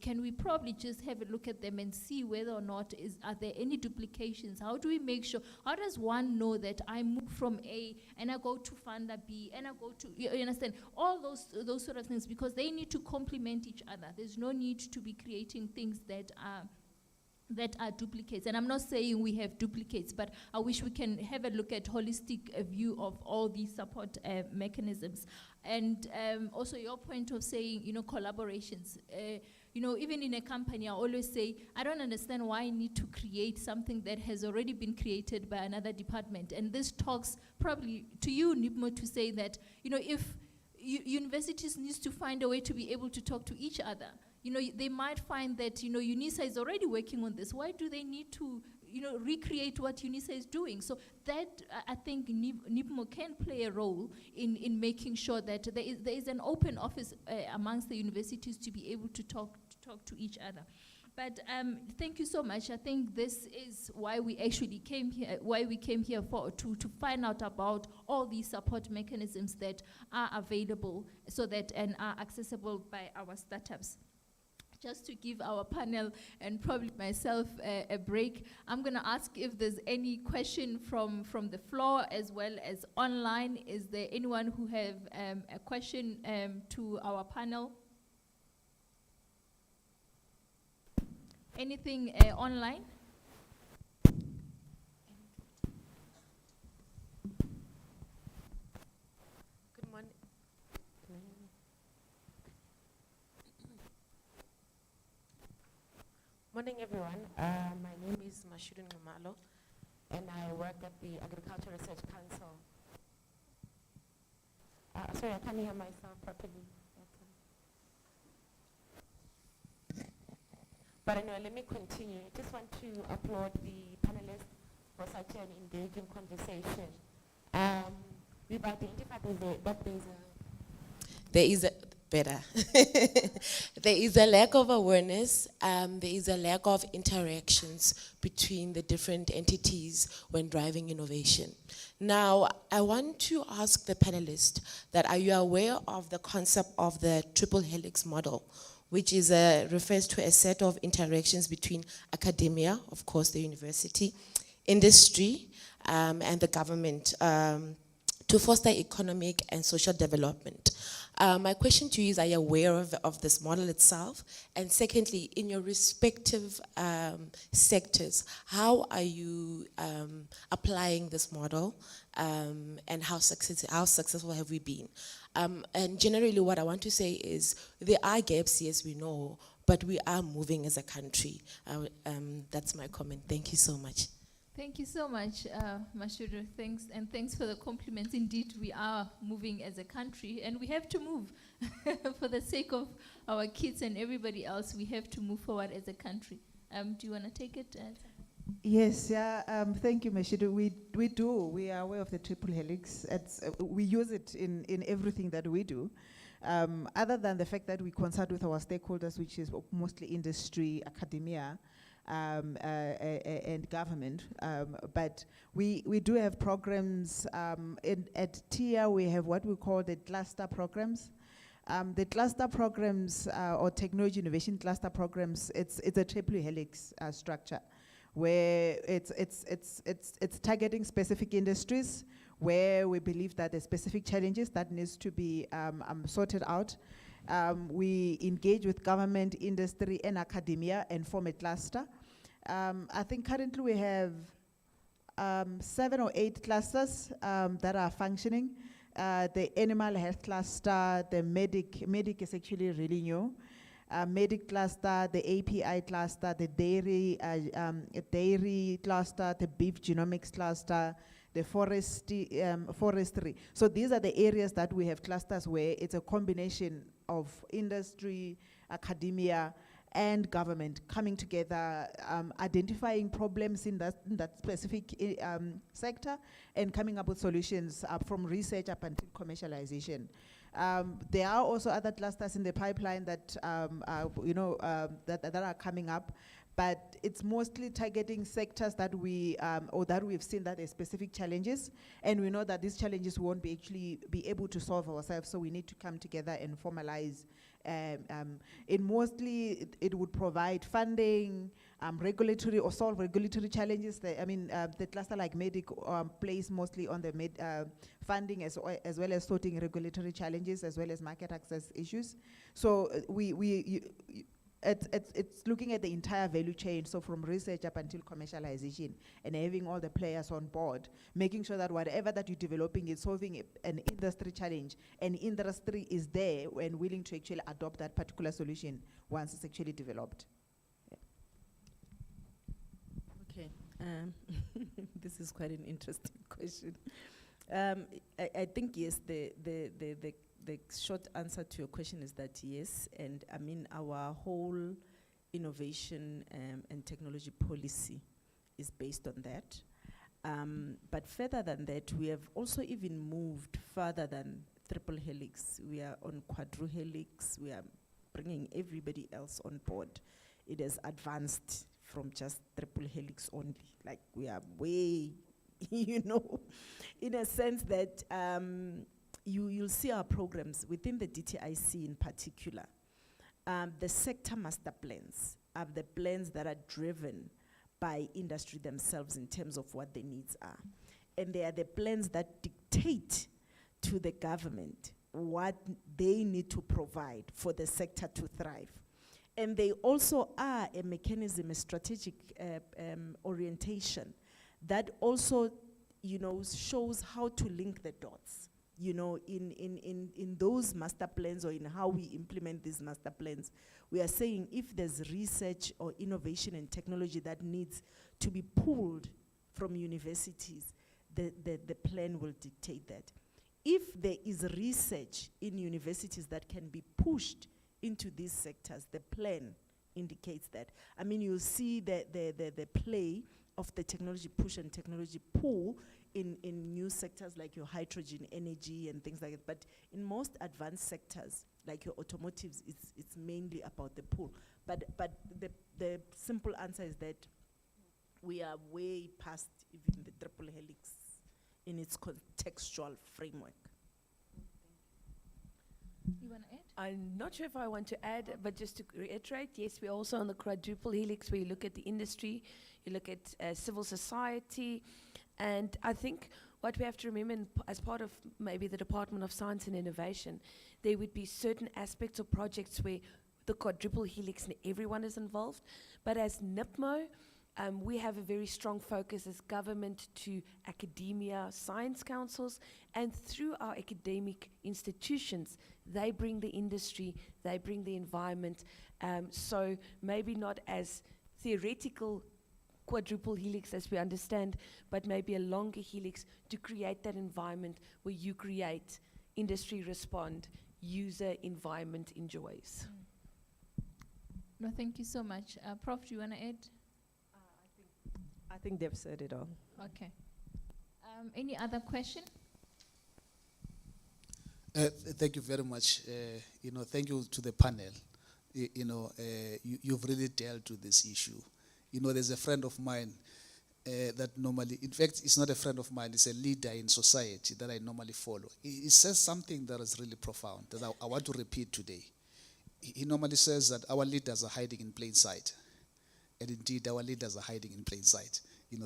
can we probably just have a look at them and see whether or not are there any duplications? How do we make sure? How does one know that I move from A and I go to funder B and I go to, you understand? All those sort of things, because they need to complement each other. There's no need to be creating things that are duplicates. And I'm not saying we have duplicates, but I wish we can have a look at holistic view of all these support mechanisms. And also your point of saying, collaborations. Even in a company, I always say, I don't understand why I need to create something that has already been created by another department. And this talks probably to you, Nipmo, to say that, if universities need to find a way to be able to talk to each other. They might find that, UNISA is already working on this. Why do they need to, recreate what UNISA is doing? So that, I think, NIPMO can play a role in making sure that there is an open office amongst the universities to be able to talk to each other. But thank you so much. I think this is why we actually came here, to find out about all these support mechanisms that are available and are accessible by our startups. Just to give our panel and probably myself a break, I'm going to ask if there's any question from the floor as well as online. Is there anyone who have a question to our panel? Anything online? Good morning. Morning, everyone. My name is Mashudun Ngumalo, and I work at the Agricultural Research Council. Sorry, I can't hear myself properly. But anyway, let me continue. I just want to applaud the panelists for such an engaging conversation. We've identified that there is a lack of awareness, there is a lack of interactions between the different entities when driving innovation. Now, I want to ask the panelists that are you aware of the concept of the triple helix model, which is refers to a set of interactions between academia, of course the university, industry, and the government to foster economic and social development. My question to you is, are you aware of this model itself? And secondly, in your respective sectors, how are you applying this model, and how successful have we been? And generally what I want to say is, there are gaps, yes, we know, but we are moving as a country. That's my comment. Thank you so much. Thank you so much, Mashuru. Thanks, and thanks for the compliments. Indeed, we are moving as a country, and we have to move for the sake of our kids and everybody else. We have to move forward as a country. Do you want to take it? Yes, yeah, thank you, Meshidu. We do. We are aware of the triple helix. We use it in everything that we do. Other than the fact that we consult with our stakeholders, which is mostly industry, academia, and government. But we do have programs. At TIA, we have what we call the cluster programs. The cluster programs, or technology innovation cluster programs, it's a triple helix structure, where it's targeting specific industries where we believe that there's specific challenges that needs to be sorted out. We engage with government, industry, and academia and form a cluster. I think currently we have 7 or 8 clusters that are functioning. The animal health cluster, the medic is actually really new. Medic cluster, the API cluster, the dairy cluster, the beef genomics cluster, the forestry. So these are the areas that we have clusters where it's a combination of industry, academia, and government coming together, identifying problems in that specific sector, and coming up with solutions from research up until commercialization. There are also other clusters in the pipeline that that are coming up, but it's mostly targeting sectors that we've seen that there's specific challenges, and we know that these challenges won't be able to solve ourselves, so we need to come together and formalize. It would provide funding, regulatory, or solve regulatory challenges. The cluster like Medic plays mostly on the funding as well as sorting regulatory challenges as well as market access issues. So it's looking at the entire value chain, so from research up until commercialization, and having all the players on board, making sure that whatever that you're developing is solving an industry challenge, and industry is there and willing to actually adopt that particular solution once it's actually developed. Okay, this is quite an interesting question. I think yes, the short answer to your question is that yes, and I mean our whole innovation and technology policy is based on that. But further than that, we have also even moved further than triple helix. We are on quadruhelix. We are bringing everybody else on board. It has advanced from just triple helix only. Like we are way, in a sense that you'll see our programs within the DTIC in particular. The sector master plans are the plans that are driven by industry themselves in terms of what their needs are. And they are the plans that dictate to the government what they need to provide for the sector to thrive. And they also are a mechanism, a strategic orientation that also, shows how to link the dots. In those master plans, or in how we implement these master plans, we are saying if there's research or innovation and technology that needs to be pulled from universities, the plan will dictate that. If there is research in universities that can be pushed into these sectors, the plan indicates that. I mean, you'll see the play of the technology push and technology pull in new sectors like your hydrogen energy and things like that. But in most advanced sectors, like your automotives, it's mainly about the pull. But the simple answer is that we are way past even the triple helix in its contextual framework. You want to add? I'm not sure if I want to add, but just to reiterate, yes, we're also on the quadruple helix, where you look at the industry, you look at civil society, and I think what we have to remember, as part of maybe the Department of Science and Innovation, there would be certain aspects or projects where the quadruple helix and everyone is involved, but as NIPMO, we have a very strong focus as government to academia, science councils, and through our academic institutions, they bring the industry, they bring the environment. So maybe not as theoretical quadruple helix as we understand, but maybe a longer helix to create that environment where you create, industry respond, user environment enjoys. No, thank you so much. Prof, do you want to add? I think they've said it all. Okay. Any other question? Thank you very much. Thank you to the panel. You've really dealt with this issue. There's a friend of mine that normally, in fact, it's not a friend of mine, it's a leader in society that I normally follow. He says something that is really profound that I want to repeat today. He normally says that our leaders are hiding in plain sight. And indeed, our leaders are hiding in plain sight,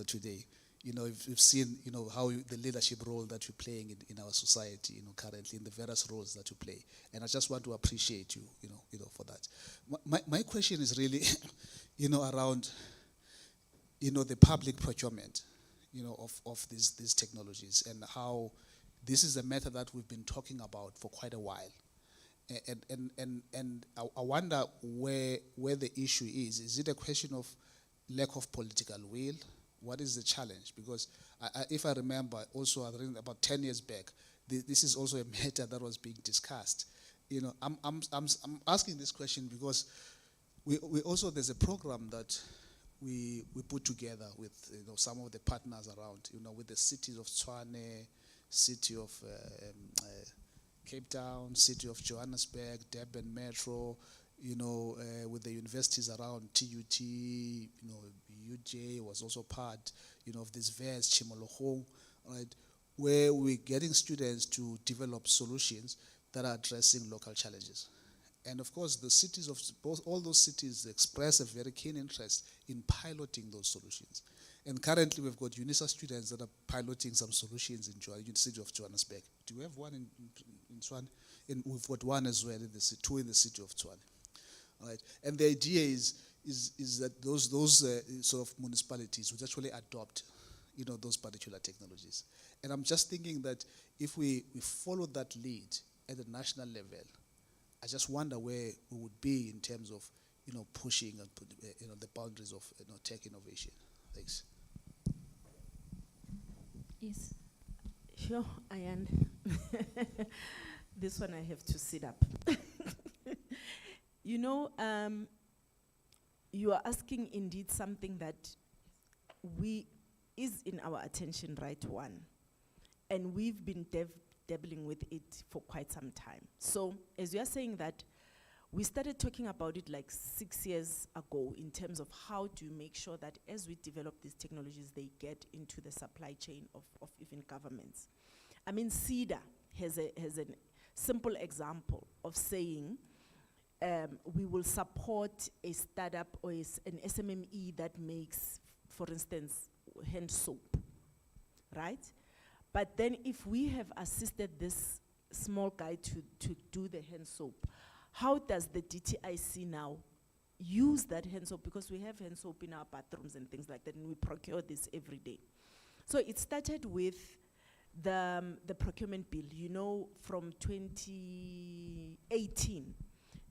today. If you've seen, how the leadership role that you're playing in our society, currently, in the various roles that you play. And I just want to appreciate you, for that. My question is really, around, the public procurement, of these technologies, and how this is a method that we've been talking about for quite a while. And I wonder where the issue is. Is it a question of lack of political will? What is the challenge? Because if I remember, also I think about 10 years back, this is also a matter that was being discussed. I'm asking this question because we also, there's a program that we put together with some of the partners around, with the cities of Tshwane, city of Cape Town, city of Johannesburg, Durban Metro, with the universities around, TUT, UJ was also part, of this VES, Chimologong, right, where we're getting students to develop solutions that are addressing local challenges. And of course, the cities of all those cities express a very keen interest in piloting those solutions. And currently, we've got UNISA students that are piloting some solutions in the city of Johannesburg. Do we have one in Tshwane? We've got one as well, two in the city of Tshwane. Right. And the idea is that those sort of municipalities would actually adopt, those particular technologies. And I'm just thinking that if we follow that lead at the national level, I just wonder where we would be in terms of, pushing and the boundaries of tech innovation. Thanks. Yes. Sure, Ayan. This one I have to sit up. You are asking indeed something that is in our attention, right, one. And we've been dabbling with it for quite some time. So as you are saying that, we started talking about it like 6 years ago in terms of how to make sure that as we develop these technologies, they get into the supply chain of even governments. I mean, CEDA has a simple example of saying, we will support a startup or an SMME that makes, for instance, hand soap, right? But then if we have assisted this small guy to do the hand soap, how does the DTIC now use that hand soap? Because we have hand soap in our bathrooms and things like that, and we procure this every day. So it started with the procurement bill. From 2018,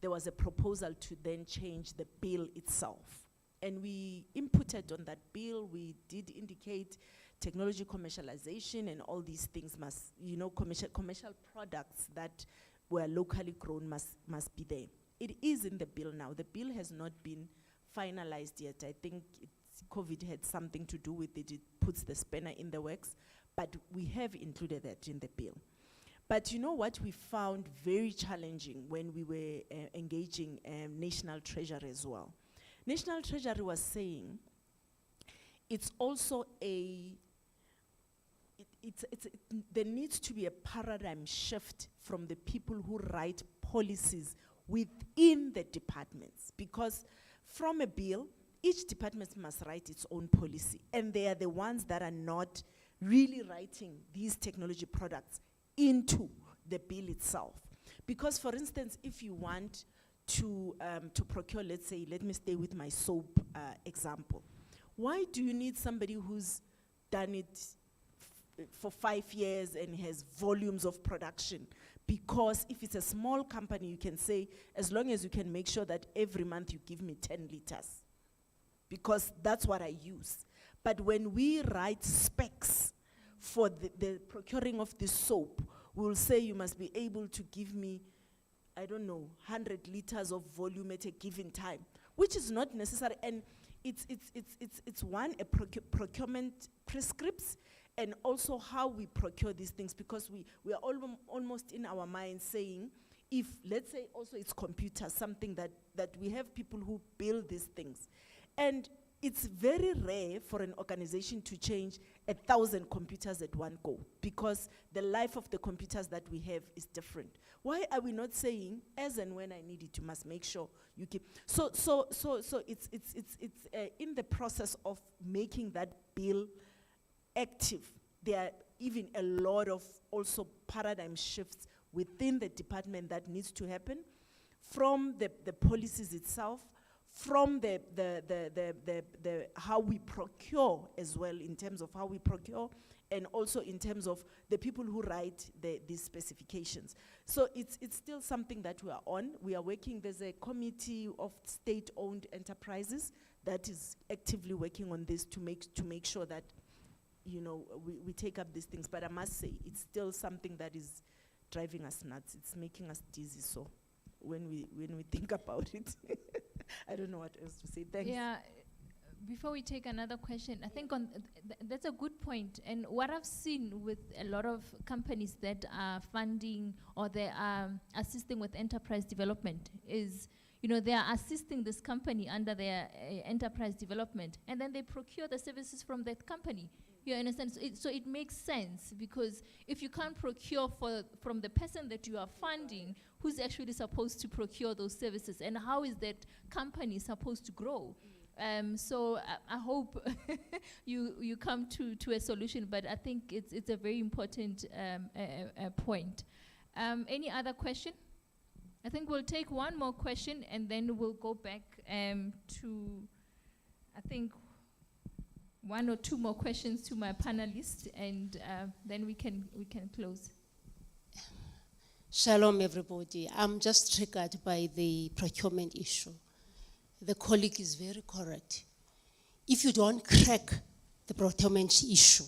there was a proposal to then change the bill itself. And we inputted on that bill. We did indicate technology commercialization and all these things must, commercial products that were locally grown must be there. It is in the bill now. The bill has not been finalized yet. I think COVID had something to do with it. It puts the spanner in the works, but we have included that in the bill. But what we found very challenging when we were engaging National Treasury as well. National Treasury was saying it's also there needs to be a paradigm shift from the people who write policies within the departments, because from a bill, each department must write its own policy, and they are the ones that are not really writing these technology products into the bill itself. Because, for instance, if you want to procure, let's say, let me stay with my soap example. Why do you need somebody who's done it for 5 years and has volumes of production? Because if it's a small company, you can say, as long as you can make sure that every month you give me 10 liters, because that's what I use. But when we write specs for the procuring of this soap, we'll say you must be able to give me, I don't know, 100 liters of volume at a given time, which is not necessary. And it's one, a procurement prescripts, and also how we procure these things, because we are almost in our minds saying, if, let's say also it's computers, something that we have people who build these things. And it's very rare for an organization to change 1,000 computers at one go, because the life of the computers that we have is different. Why are we not saying, as and when I need it, you must make sure you keep? So it's in the process of making that bill active. There are even a lot of also paradigm shifts within the department that needs to happen, from the policies itself, from the how we procure as well, in terms of how we procure, and also in terms of the people who write these specifications. So it's still something that we are on. We are working, there's a committee of state-owned enterprises that is actively working on this to make sure that, you know, we take up these things. But I must say, it's still something that is driving us nuts. It's making us dizzy. So when we think about it, I don't know what else to say. Thanks. Yeah, before we take another question, I think that's a good point. And what I've seen with a lot of companies that are funding or they are assisting with enterprise development is, you know, they are assisting this company under their enterprise development, and then they procure the services from that company. You understand? So it makes sense, because if you can't procure from the person that you are funding, who's actually supposed to procure those services, and how is that company supposed to grow? So I hope you come to a solution, but I think it's a very important point. Any other question? I think we'll take one more question, and then we'll go back to, I think, one or two more questions to my panelists, and then we can close. Shalom, everybody. I'm just triggered by the procurement issue. The colleague is very correct. If you don't crack the procurement issue,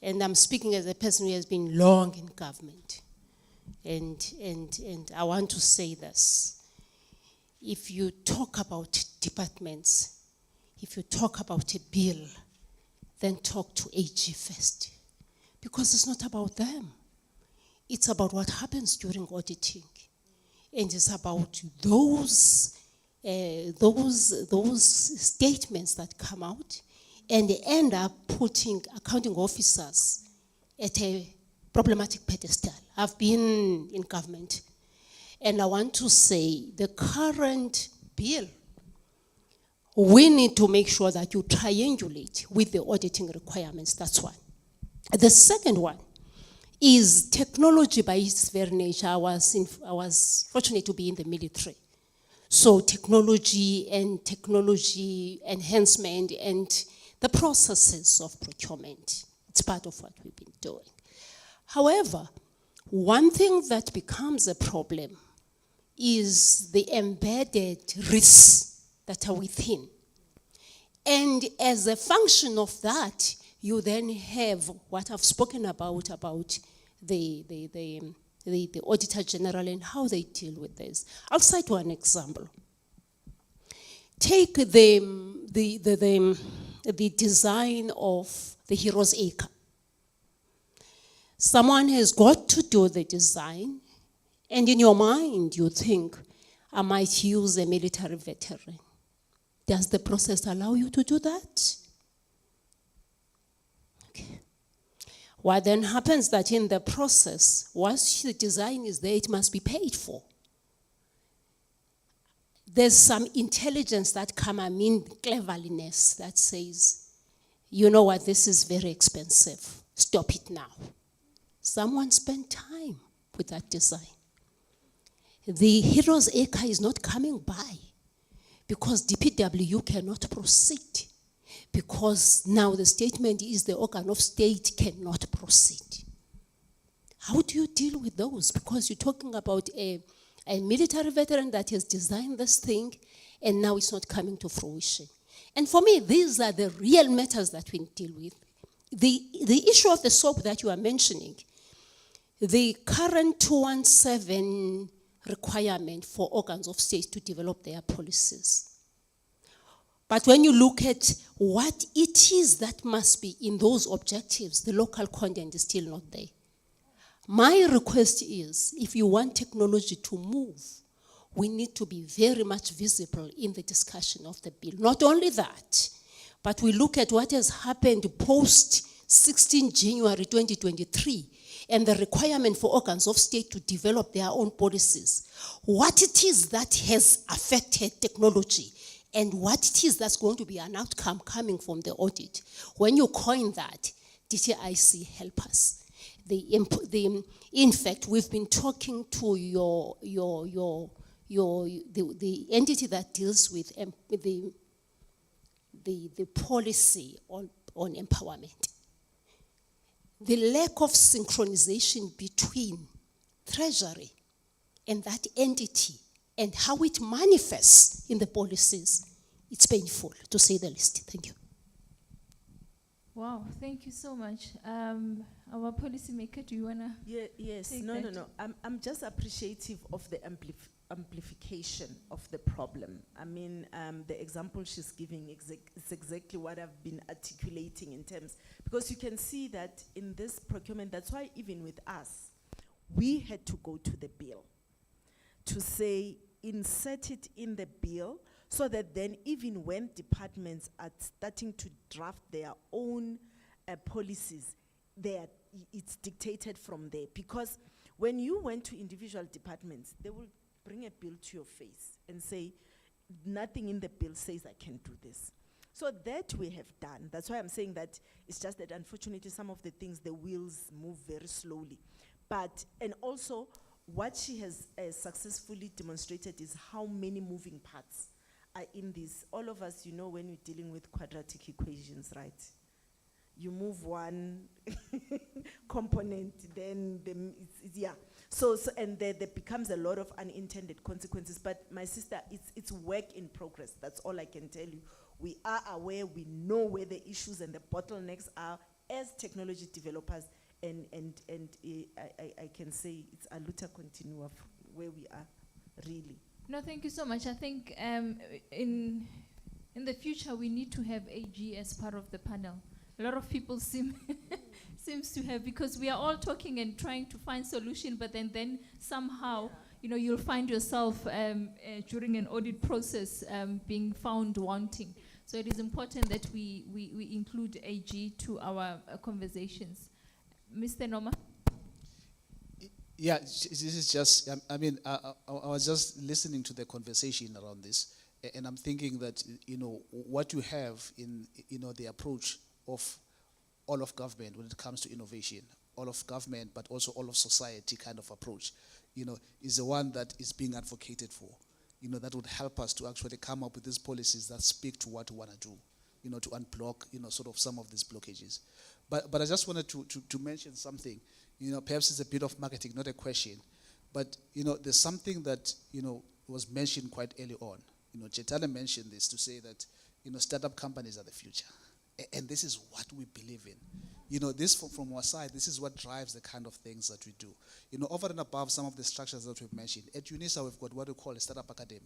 and I'm speaking as a person who has been long in government, and I want to say this. If you talk about departments, if you talk about a bill, then talk to AG first. Because it's not about them. It's about what happens during auditing. And it's about those statements that come out, and they end up putting accounting officers at a problematic pedestal. I've been in government, and I want to say the current bill, we need to make sure that you triangulate with the auditing requirements. That's one. The second one is technology by its very nature. I was fortunate to be in the military. So technology and technology enhancement and the processes of procurement, it's part of what we've been doing. However, one thing that becomes a problem is the embedded risks that are within. And as a function of that, you then have what I've spoken about the Auditor General and how they deal with this. I'll cite one example. Take the design of the Heroes Acre. Someone has got to do the design, and in your mind you think, I might use a military veteran. Does the process allow you to do that? Okay. What then happens that in the process, once the design is there, it must be paid for. There's some intelligence that comes, I mean cleverness, that says, you know what, this is very expensive. Stop it now. Someone spent time with that design. The Heroes Acre is not coming by because DPW cannot proceed, because now the statement is the organ of state cannot proceed. How do you deal with those? Because you're talking about a military veteran that has designed this thing, and now it's not coming to fruition. And for me, these are the real matters that we deal with. The issue of the soap that you are mentioning, the current 217 requirement for organs of state to develop their policies. But when you look at what it is that must be in those objectives, the local content is still not there. My request is, if you want technology to move, we need to be very much visible in the discussion of the bill. Not only that, but we look at what has happened post 16 January 2023 and the requirement for organs of state to develop their own policies. What it is that has affected technology and what it is that's going to be an outcome coming from the audit. When you coin that, DTIC help us. In fact, we've been talking to the entity that deals with the policy on empowerment. The lack of synchronization between Treasury and that entity and how it manifests in the policies, it's painful, to say the least. Thank you. Wow, thank you so much. Our policymaker, do you want to? Yes, take no. that? I'm just appreciative of the amplification of the problem. I mean, the example she's giving is exactly what I've been articulating in terms, because you can see that in this procurement, that's why even with us, we had to go to the bill to say, insert it in the bill, so that then even when departments are starting to draft their own policies, it's dictated from there. Because when you went to individual departments, they will bring a bill to your face and say, nothing in the bill says I can do this. So that we have done. That's why I'm saying that it's just that unfortunately some of the things, the wheels move very slowly. But, and also what she has successfully demonstrated is how many moving parts are in this. All of us, you know, when you're dealing with quadratic equations, right? You move one component, then yeah. So and there becomes a lot of unintended consequences. But my sister, it's work in progress. That's all I can tell you. We are aware, we know where the issues and the bottlenecks are as technology developers, and I can say it's a luta continua where we are, really. No, thank you so much. I think in the future we need to have AG as part of the panel. A lot of people seems to have, because we are all talking and trying to find solution, but then somehow, you know, you'll find yourself during an audit process being found wanting. So it is important that we include AG to our conversations. Mr. Noma? Yeah, this is just, I mean, I was just listening to the conversation around this, and I'm thinking that, you know, what you have in, you know, the approach of all of government when it comes to innovation, all of government, but also all of society kind of approach, you know, is the one that is being advocated for, you know, that would help us to actually come up with these policies that speak to what we want to do, you know, to unblock, you know, sort of some of these blockages. But I just wanted to mention something, you know, perhaps it's a bit of marketing, not a question, but, you know, there's something that, you know, was mentioned quite early on. You know, Chetala mentioned this to say that, you know, startup companies are the future. And this is what we believe in. You know, this from our side, this is what drives the kind of things that we do. You know, over and above some of the structures that we've mentioned, at UNISA we've got what we call a startup academy,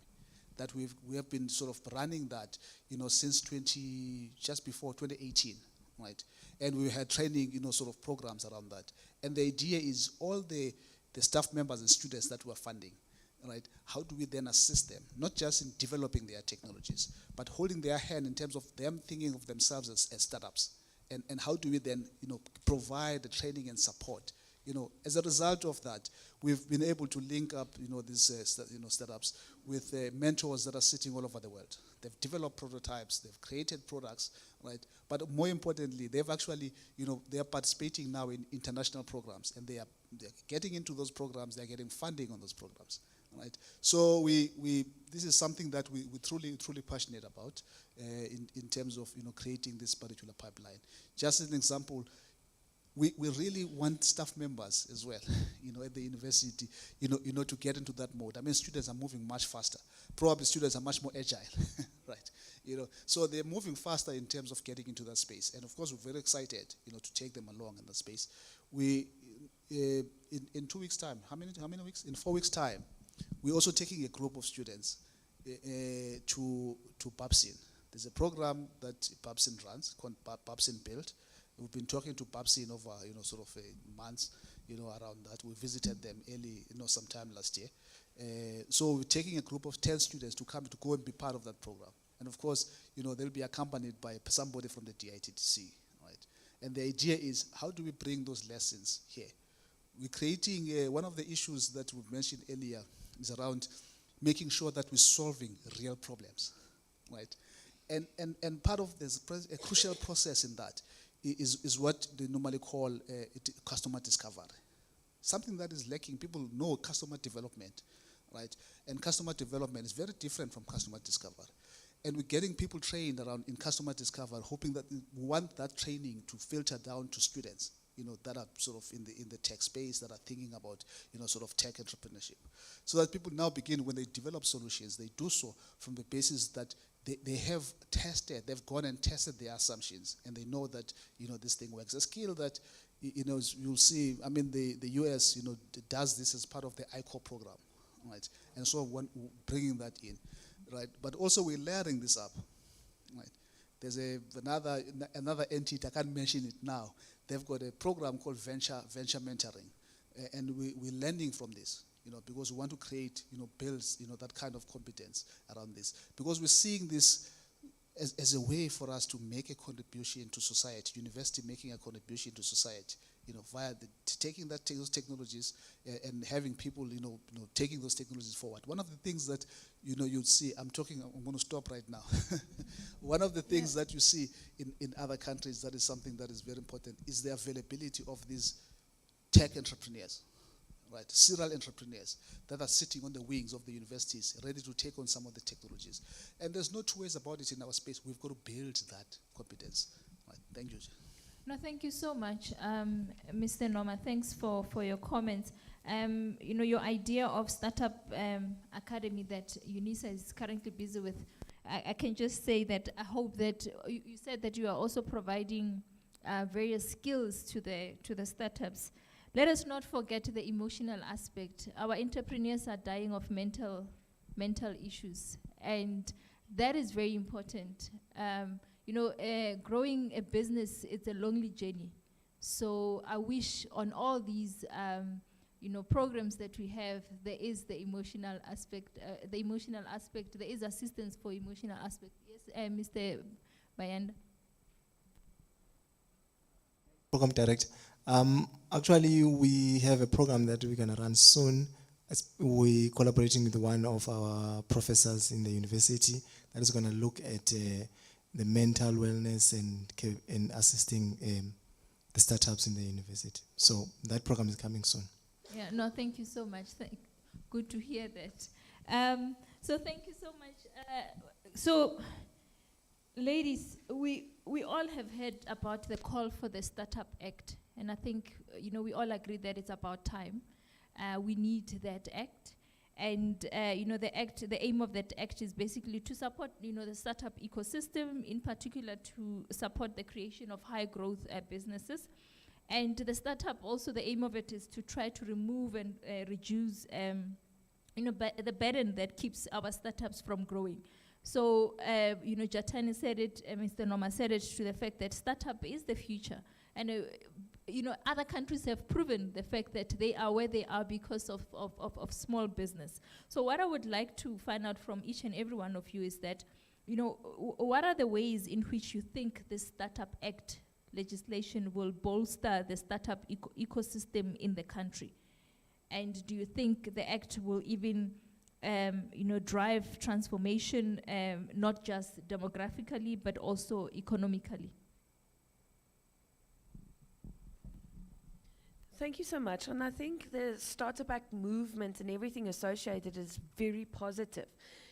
that we have been sort of running that, you know, since just before 2018, right? And we had training, you know, sort of programs around that. And the idea is all the staff members and students that we're funding, right? How do we then assist them, not just in developing their technologies, but holding their hand in terms of them thinking of themselves as startups, and how do we then, you know, provide the training and support. You know, as a result of that, we've been able to link up, you know, these startups with mentors that are sitting all over the world. They've developed prototypes, they've created products, right? But more importantly, they've actually, you know, they are participating now in international programs, and they're getting into those programs, they're getting funding on those programs. Right. So this is something that we're truly passionate about in terms of, you know, creating this particular pipeline. Just as an example, we really want staff members as well, you know, at the university, you know, to get into that mode. I mean, students are moving much faster. Probably students are much more agile, right? So they're moving faster in terms of getting into that space. And of course, we're very excited, to take them along in that space. We, in 2 weeks' time, how many weeks? In 4 weeks' time, we're also taking a group of students to Babson. There's a program that Babson runs called Babson Build. We've been talking to Babson over, sort of months, around that. We visited them early, sometime last year. So we're taking a group of 10 students to go and be part of that program. And of course, they'll be accompanied by somebody from the DITC, right? And the idea is, how do we bring those lessons here? We're creating, one of the issues that we mentioned earlier is around making sure that we're solving real problems, right? And part of this, a crucial process in that is what they normally call customer discovery. Something that is lacking. People know customer development, right? And customer development is very different from customer discovery. And we're getting people trained around in customer discovery, hoping that we want that training to filter down to students, that are sort of in the tech space, that are thinking about, sort of tech entrepreneurship. So that people now begin, when they develop solutions, they do so from the basis that they have tested, they've gone and tested their assumptions, and they know that, this thing works. A skill that, you'll see, the US, does this as part of the ICO program, right? And so bringing that in, right? But also we're layering this up, right? There's another entity, I can't mention it now. They've got a program called Venture Mentoring, and we're learning from this, because we want to create, build, that kind of competence around this. Because we're seeing this as a way for us to make a contribution to society, university making a contribution to society, via taking those technologies and having people, taking those technologies forward. One of the things that, you'd see, I'm going to stop right now. One of the things that you see in other countries that is something that is very important is the availability of these tech entrepreneurs, right? Serial entrepreneurs that are sitting on the wings of the universities, ready to take on some of the technologies. And there's no two ways about it in our space. We've got to build that competence. Right. Thank you. No, thank you so much, Mr. Noma. Thanks for your comments. Your idea of startup academy that UNISA is currently busy with, I can just say that I hope that you said that you are also providing various skills to the startups. Let us not forget the emotional aspect. Our entrepreneurs are dying of mental issues, and that is very important. Growing a business, it's a lonely journey. So I wish on all these, programs that we have, there is the emotional aspect, there is assistance for emotional aspect. Yes, Mr. Bayanda. Program Direct. Actually, we have a program that we're going to run soon. We're collaborating with one of our professors in the university that is going to look at the mental wellness and assisting the startups in the university. So that program is coming soon. Yeah, no, thank you so much. Good to hear that. So thank you so much. Ladies, we all have heard about the call for the Startup Act, and I think we all agree that it's about time. We need that act, and the aim of that act is basically to support the startup ecosystem, in particular to support the creation of high growth businesses. And the startup also, the aim of it is to try to remove and reduce the burden that keeps our startups from growing. So, Jatani said it, Mr. Noma said it, to the fact that startup is the future. And, other countries have proven the fact that they are where they are because of small business. So what I would like to find out from each and every one of you is that, what are the ways in which you think this Startup Act legislation will bolster the startup ecosystem in the country? And do you think the act will even drive transformation, not just demographically, but also economically? Thank you so much. And I think the Startup Act movement and everything associated is very positive.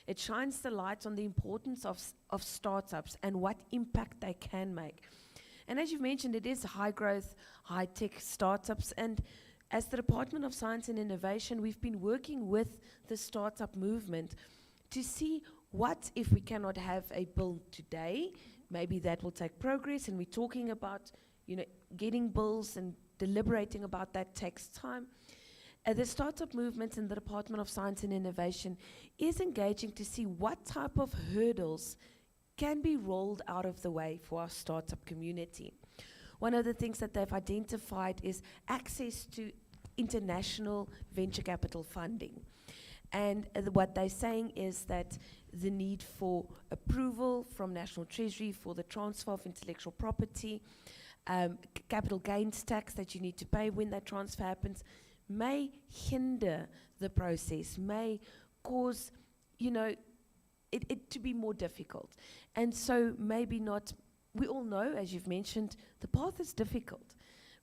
It shines the light on the importance of startups and what impact they can make. And as you've mentioned, it is high growth, high tech startups. And as the Department of Science and Innovation, we've been working with the startup movement to see what if we cannot have a bill today? Maybe that will take progress, and we're talking about, getting bills and deliberating about that takes time. The startup movement in the Department of Science and Innovation is engaging to see what type of hurdles can be rolled out of the way for our startup community. One of the things that they've identified is access to international venture capital funding. And what they're saying is that the need for approval from National Treasury for the transfer of intellectual property, capital gains tax that you need to pay when that transfer happens, may hinder the process, may cause, it to be more difficult. And so maybe not, we all know, as you've mentioned, the path is difficult.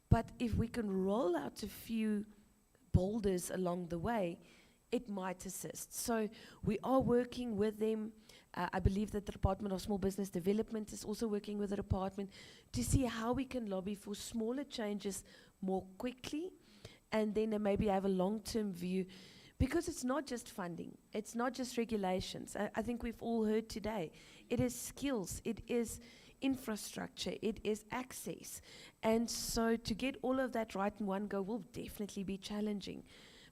But if we can roll out a few boulders along the way, it might assist. So we are working with them. I believe that the Department of Small Business Development is also working with the department to see how we can lobby for smaller changes more quickly, and then maybe have a long-term view, because it's not just funding, it's not just regulations. I think we've all heard today, it is skills, it is infrastructure, it is access. And so to get all of that right in one go will definitely be challenging.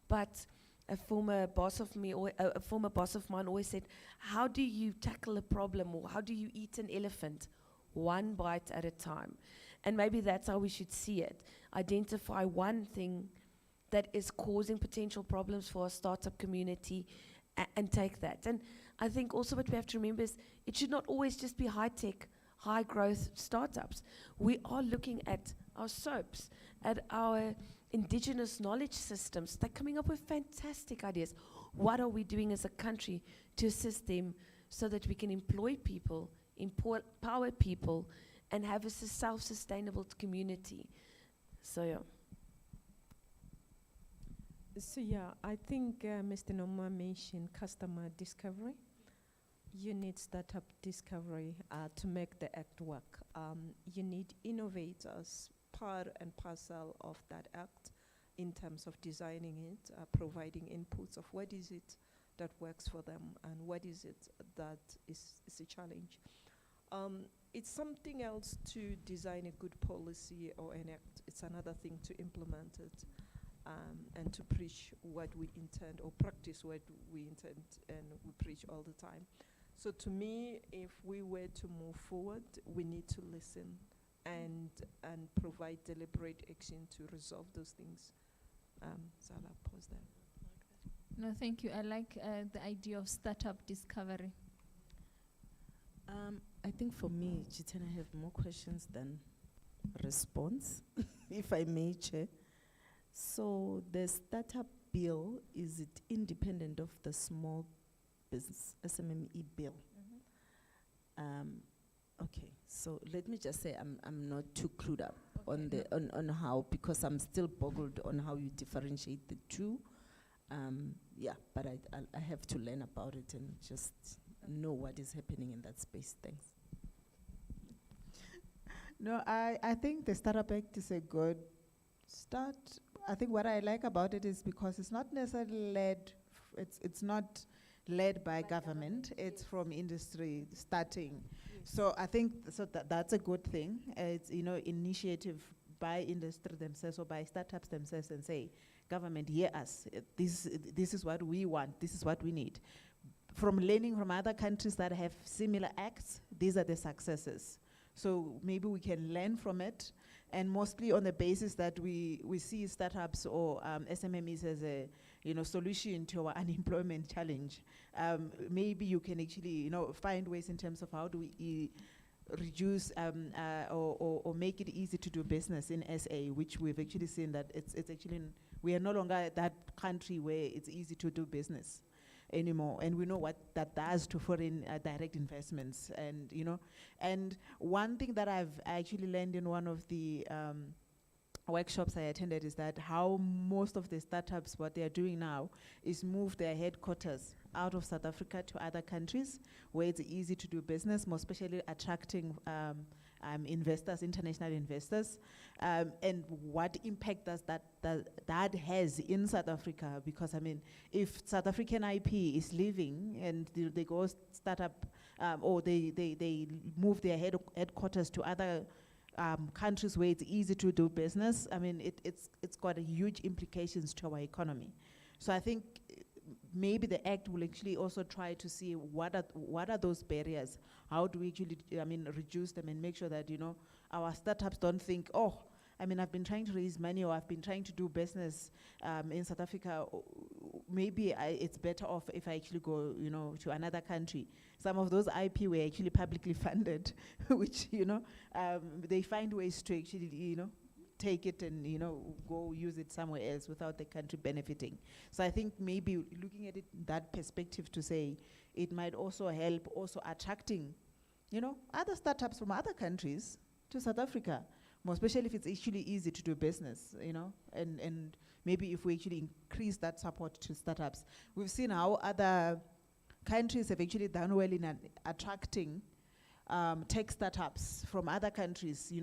But a former boss of mine always said, how do you tackle a problem, or how do you eat an elephant? One bite at a time. And maybe that's how we should see it. Identify one thing that is causing potential problems for our startup community and take that. And I think also what we have to remember is it should not always just be high-tech, high-growth startups. We are looking at our soaps, at our indigenous knowledge systems. They're coming up with fantastic ideas. What are we doing as a country to assist them so that we can employ people, empower people, and have a self-sustainable community? So, yeah. So yeah, I think Mr. Noma mentioned customer discovery. You need startup discovery to make the act work. You need innovators, part and parcel of that act, in terms of designing it, providing inputs of what is it that works for them and what is it that is a challenge. It's something else to design a good policy or an act. It's another thing to implement it. And to preach what we intend, or practice what we intend and we preach all the time. So to me, if we were to move forward, we need to listen and provide deliberate action to resolve those things. So I'll pause there. No, thank you. I like the idea of startup discovery. I think for me, Jiten, I have more questions than response, if I may, Chair. So the startup bill, is it independent of the small business SMME bill? Okay, so let me just say I'm not too clued up on the on how, because I'm still boggled on how you differentiate the two. Yeah, but I have to learn about it and just know what is happening in that space. Thanks. No, I think the Startup Act is a good start. I think what I like about it is because it's not necessarily led, it's not led by government, it's from industry starting. So I think that's a good thing. It's, initiative by industry themselves or by startups themselves, and say, government, hear us. This is what we want, this is what we need. From learning from other countries that have similar acts, these are the successes. So maybe we can learn from it, and mostly on the basis that we see startups or SMMEs as a solution to our unemployment challenge. Maybe you can actually find ways in terms of how do we reduce or make it easy to do business in SA, which we've actually seen that it's actually we are no longer that country where it's easy to do business anymore, and we know what that does to foreign direct investments. And one thing that I've actually learned in one of the workshops I attended is that how most of the startups, what they are doing now is move their headquarters out of South Africa to other countries where it's easy to do business, more especially attracting investors, international investors, and what impact does that has in South Africa? Because I mean, if South African IP is leaving and they go start up, or they move their headquarters to other countries where it's easy to do business, I mean, it's got a huge implications to our economy. So I think maybe the Act will actually also try to see what are those barriers, how do we actually, reduce them and make sure that, our startups don't think, oh, I've been trying to raise money, or I've been trying to do business in South Africa, maybe it's better off if I actually go, to another country. Some of those IP were actually publicly funded, which, they find ways to actually, take it and, go use it somewhere else without the country benefiting. So I think maybe looking at it that perspective to say it might also help also attracting, other startups from other countries to South Africa, more especially if it's actually easy to do business, and maybe if we actually increase that support to startups. We've seen how other countries have actually done well in attracting tech startups from other countries,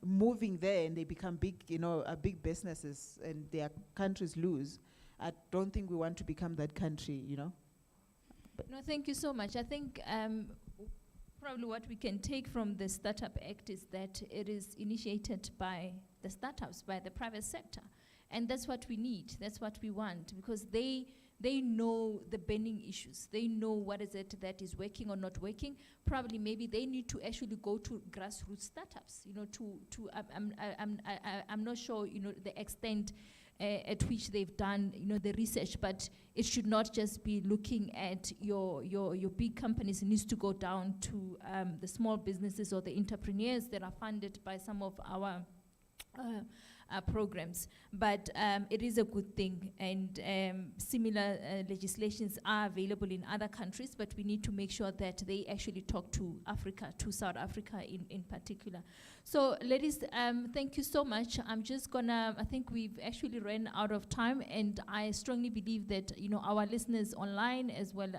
moving there, and they become big, big businesses, and their countries lose. I don't think we want to become that country, But No, thank you so much. I think probably what we can take from the Startup Act is that it is initiated by the startups, by the private sector. And that's what we need, that's what we want, because they know the burning issues. They know what is it that is working or not working. Probably maybe they need to actually go to grassroots startups, I'm not sure, the extent at which they've done, the research, but it should not just be looking at your big companies. It needs to go down to the small businesses or the entrepreneurs that are funded by some of our programs. But it is a good thing, and similar legislations are available in other countries, but we need to make sure that they actually talk to Africa, to South Africa in particular. So ladies, thank you so much. I'm just gonna, I think we've actually ran out of time, and I strongly believe that, our listeners online as well,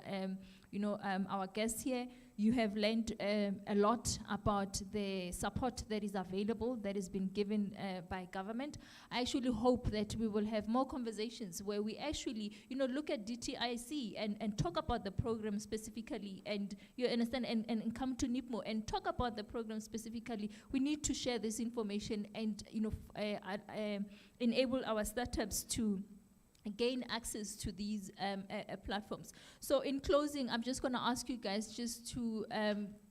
our guests here, you have learned a lot about the support that is available, that has been given by government. I actually hope that we will have more conversations where we actually, look at DTIC and talk about the program specifically, and you understand, and come to NIPMO and talk about the program specifically. We need to share this information and, enable our startups to gain access to these platforms. So in closing, I'm just going to ask you guys just to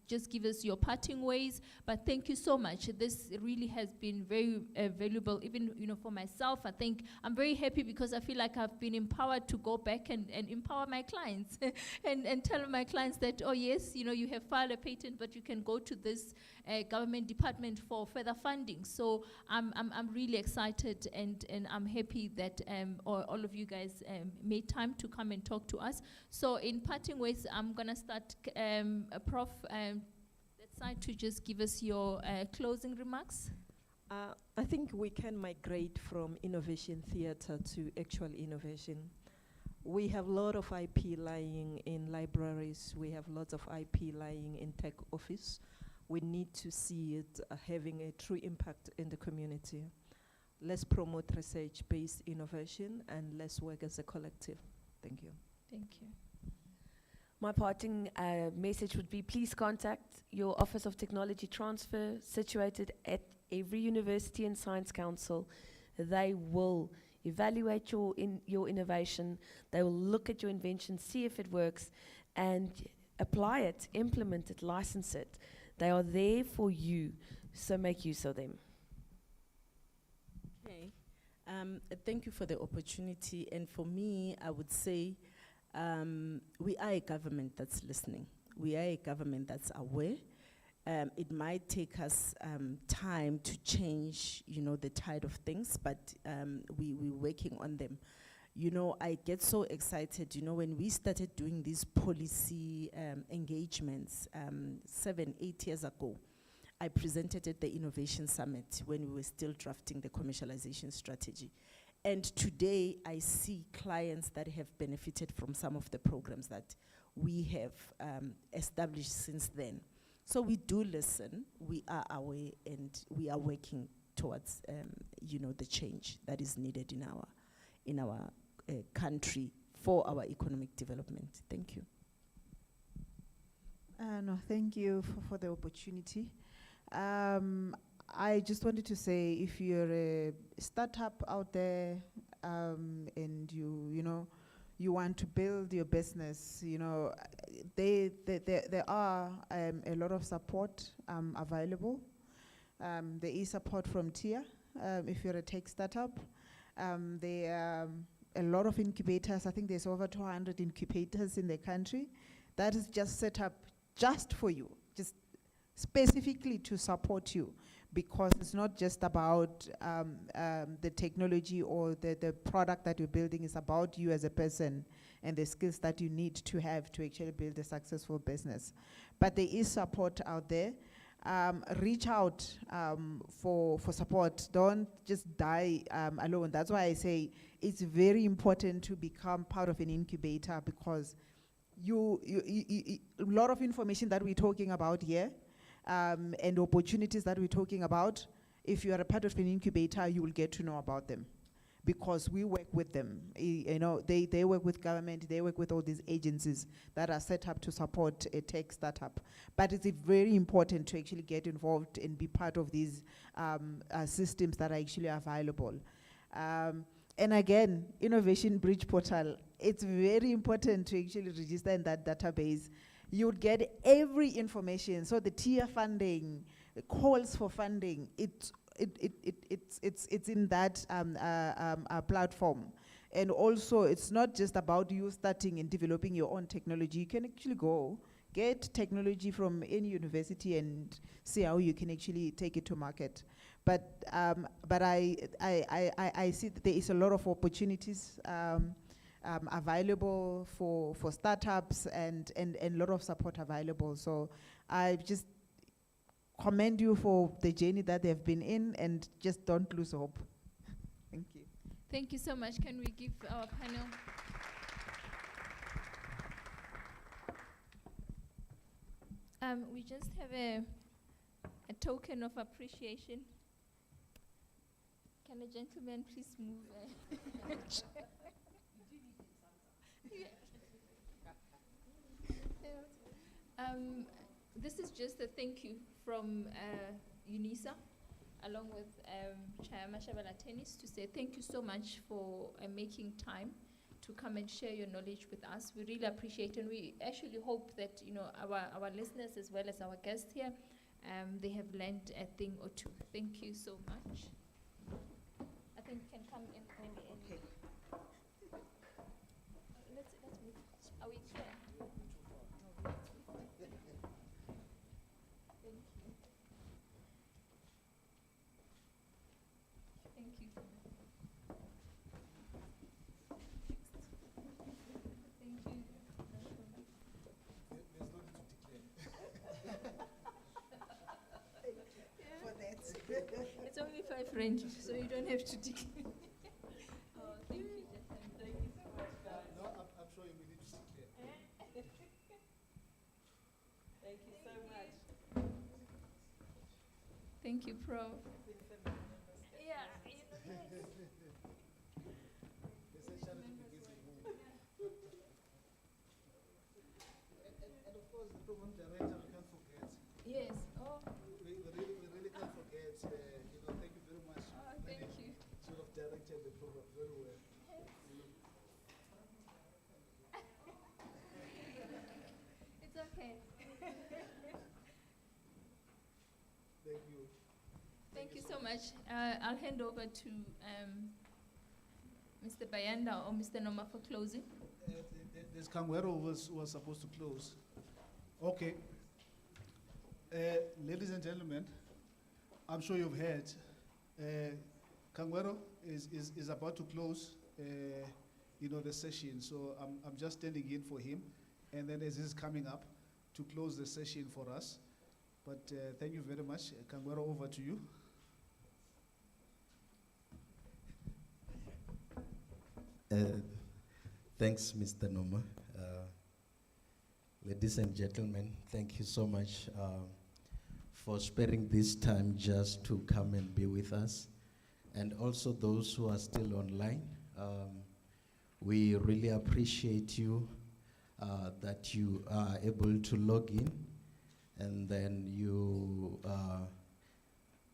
just give us your parting ways, but thank you so much. This really has been very valuable, even for myself. I think I'm very happy because I feel like I've been empowered to go back and empower my clients and tell my clients that, oh yes, you have filed a patent, but you can go to this government department for further funding. So I'm really excited, and I'm happy that all of you guys made time to come and talk to us. So in parting ways, I'm gonna start, Prof, that side to just give us your closing remarks. I think we can migrate from innovation theater to actual innovation. We have a lot of IP lying in libraries. We have lots of IP lying in tech office. We need to see it having a true impact in the community. Let's promote research-based innovation, and let's work as a collective. Thank you. Thank you. My parting message would be, please contact your Office of Technology Transfer, situated at every university and science council. They will evaluate your innovation. They will look at your invention, see if it works, and apply it, implement it, license it. They are there for you, so make use of them. Okay. Thank you for the opportunity. And for me, I would say, we are a government that's listening. We are a government that's aware. It might take us time to change, the tide of things, but we're working on them. I get so excited, when we started doing these policy engagements 7-8 years ago. I presented at the Innovation Summit when we were still drafting the commercialization strategy. And today, I see clients that have benefited from some of the programs that we have established since then. So we do listen, we are aware, and we are working towards, the change that is needed in our country for our economic development. Thank you. No, thank you for the opportunity. I just wanted to say, if you're a startup out there, and you want to build your business, there are a lot of support available. There is support from TIA if you're a tech startup. There are a lot of incubators. I think there's over 200 incubators in the country that is just set up just for you, just specifically to support you, because it's not just about the technology or the product that you're building. It's about you as a person and the skills that you need to have to actually build a successful business. But there is support out there. Reach out for support. Don't just die alone. That's why I say it's very important to become part of an incubator, because a lot of information that we're talking about here, and opportunities that we're talking about, if you are a part of an incubator, you will get to know about them, because we work with them. They work with government, they work with all these agencies that are set up to support a tech startup. But it's very important to actually get involved and be part of these systems that are actually available. And again, Innovation Bridge Portal, it's very important to actually register in that database. You would get every information. So the TIA funding, the calls for funding, it's in that platform. And also, it's not just about you starting and developing your own technology. You can actually go get technology from any university and see how you can actually take it to market. But I see that there is a lot of opportunities available for startups and a lot of support available. So I just commend you for the journey that they've been in, and just don't lose hope. Thank you. Thank you so much. Can we give our panel? We just have a token of appreciation. Can a gentleman please move? This is just a thank you from UNISA, along with Chair Mashabela Tennis, to say thank you so much for making time to come and share your knowledge with us. We really appreciate it, and we actually hope that our listeners as well as our guests here, they have learned a thing or two. Thank you so much. I think you can come in. Okay. Let's move. Are we clear? Thank you. It's only 5 French, so you don't have to declare. Oh, thank you, Jason. Thank you so much, guys. No, I'm sure you will need to declare. Thank you so much. Thank you, Prof. Yeah, And of course, the program director, we can't forget. yes. Oh, We really can't forget. Thank you very much. thank you. Sort of directed the program very well. It's okay. Thank you. Thank you so much. I'll hand over to Mr. Bayanda or Mr. Noma for closing. This Kangwero was supposed to close. Okay. Ladies and gentlemen, I'm sure you've heard, Kangwero is about to close, the session. So I'm just standing in for him, and then as he's coming up to close the session for us. But thank you very much. Kangwero, over to you. Thanks, Mr. Noma. Ladies and gentlemen, thank you so much for sparing this time just to come and be with us. And also those who are still online, we really appreciate you that you are able to log in, and then you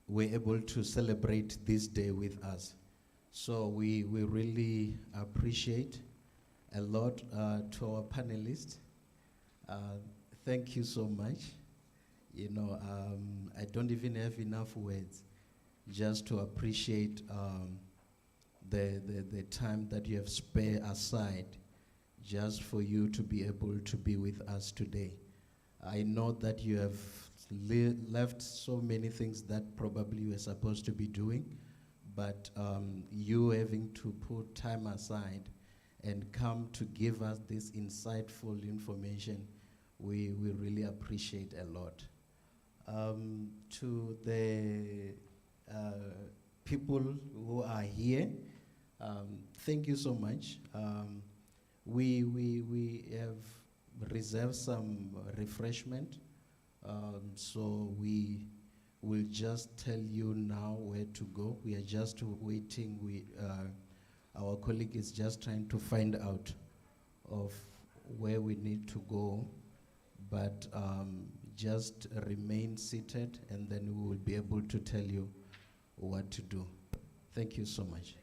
were able to celebrate this day with us. So we really appreciate a lot to our panelists. Thank you so much. You know, I don't even have enough words just to appreciate the time that you have spared aside just for you to be able to be with us today. I know that you have left so many things that probably you were supposed to be doing, but you having to put time aside and come to give us this insightful information, we really appreciate a lot. To the people who are here, thank you so much. We have reserved some refreshment, so we will just tell you now where to go. We are just waiting. Our colleague is just trying to find out of where we need to go, but just remain seated and then we will be able to tell you what to do. Thank you so much.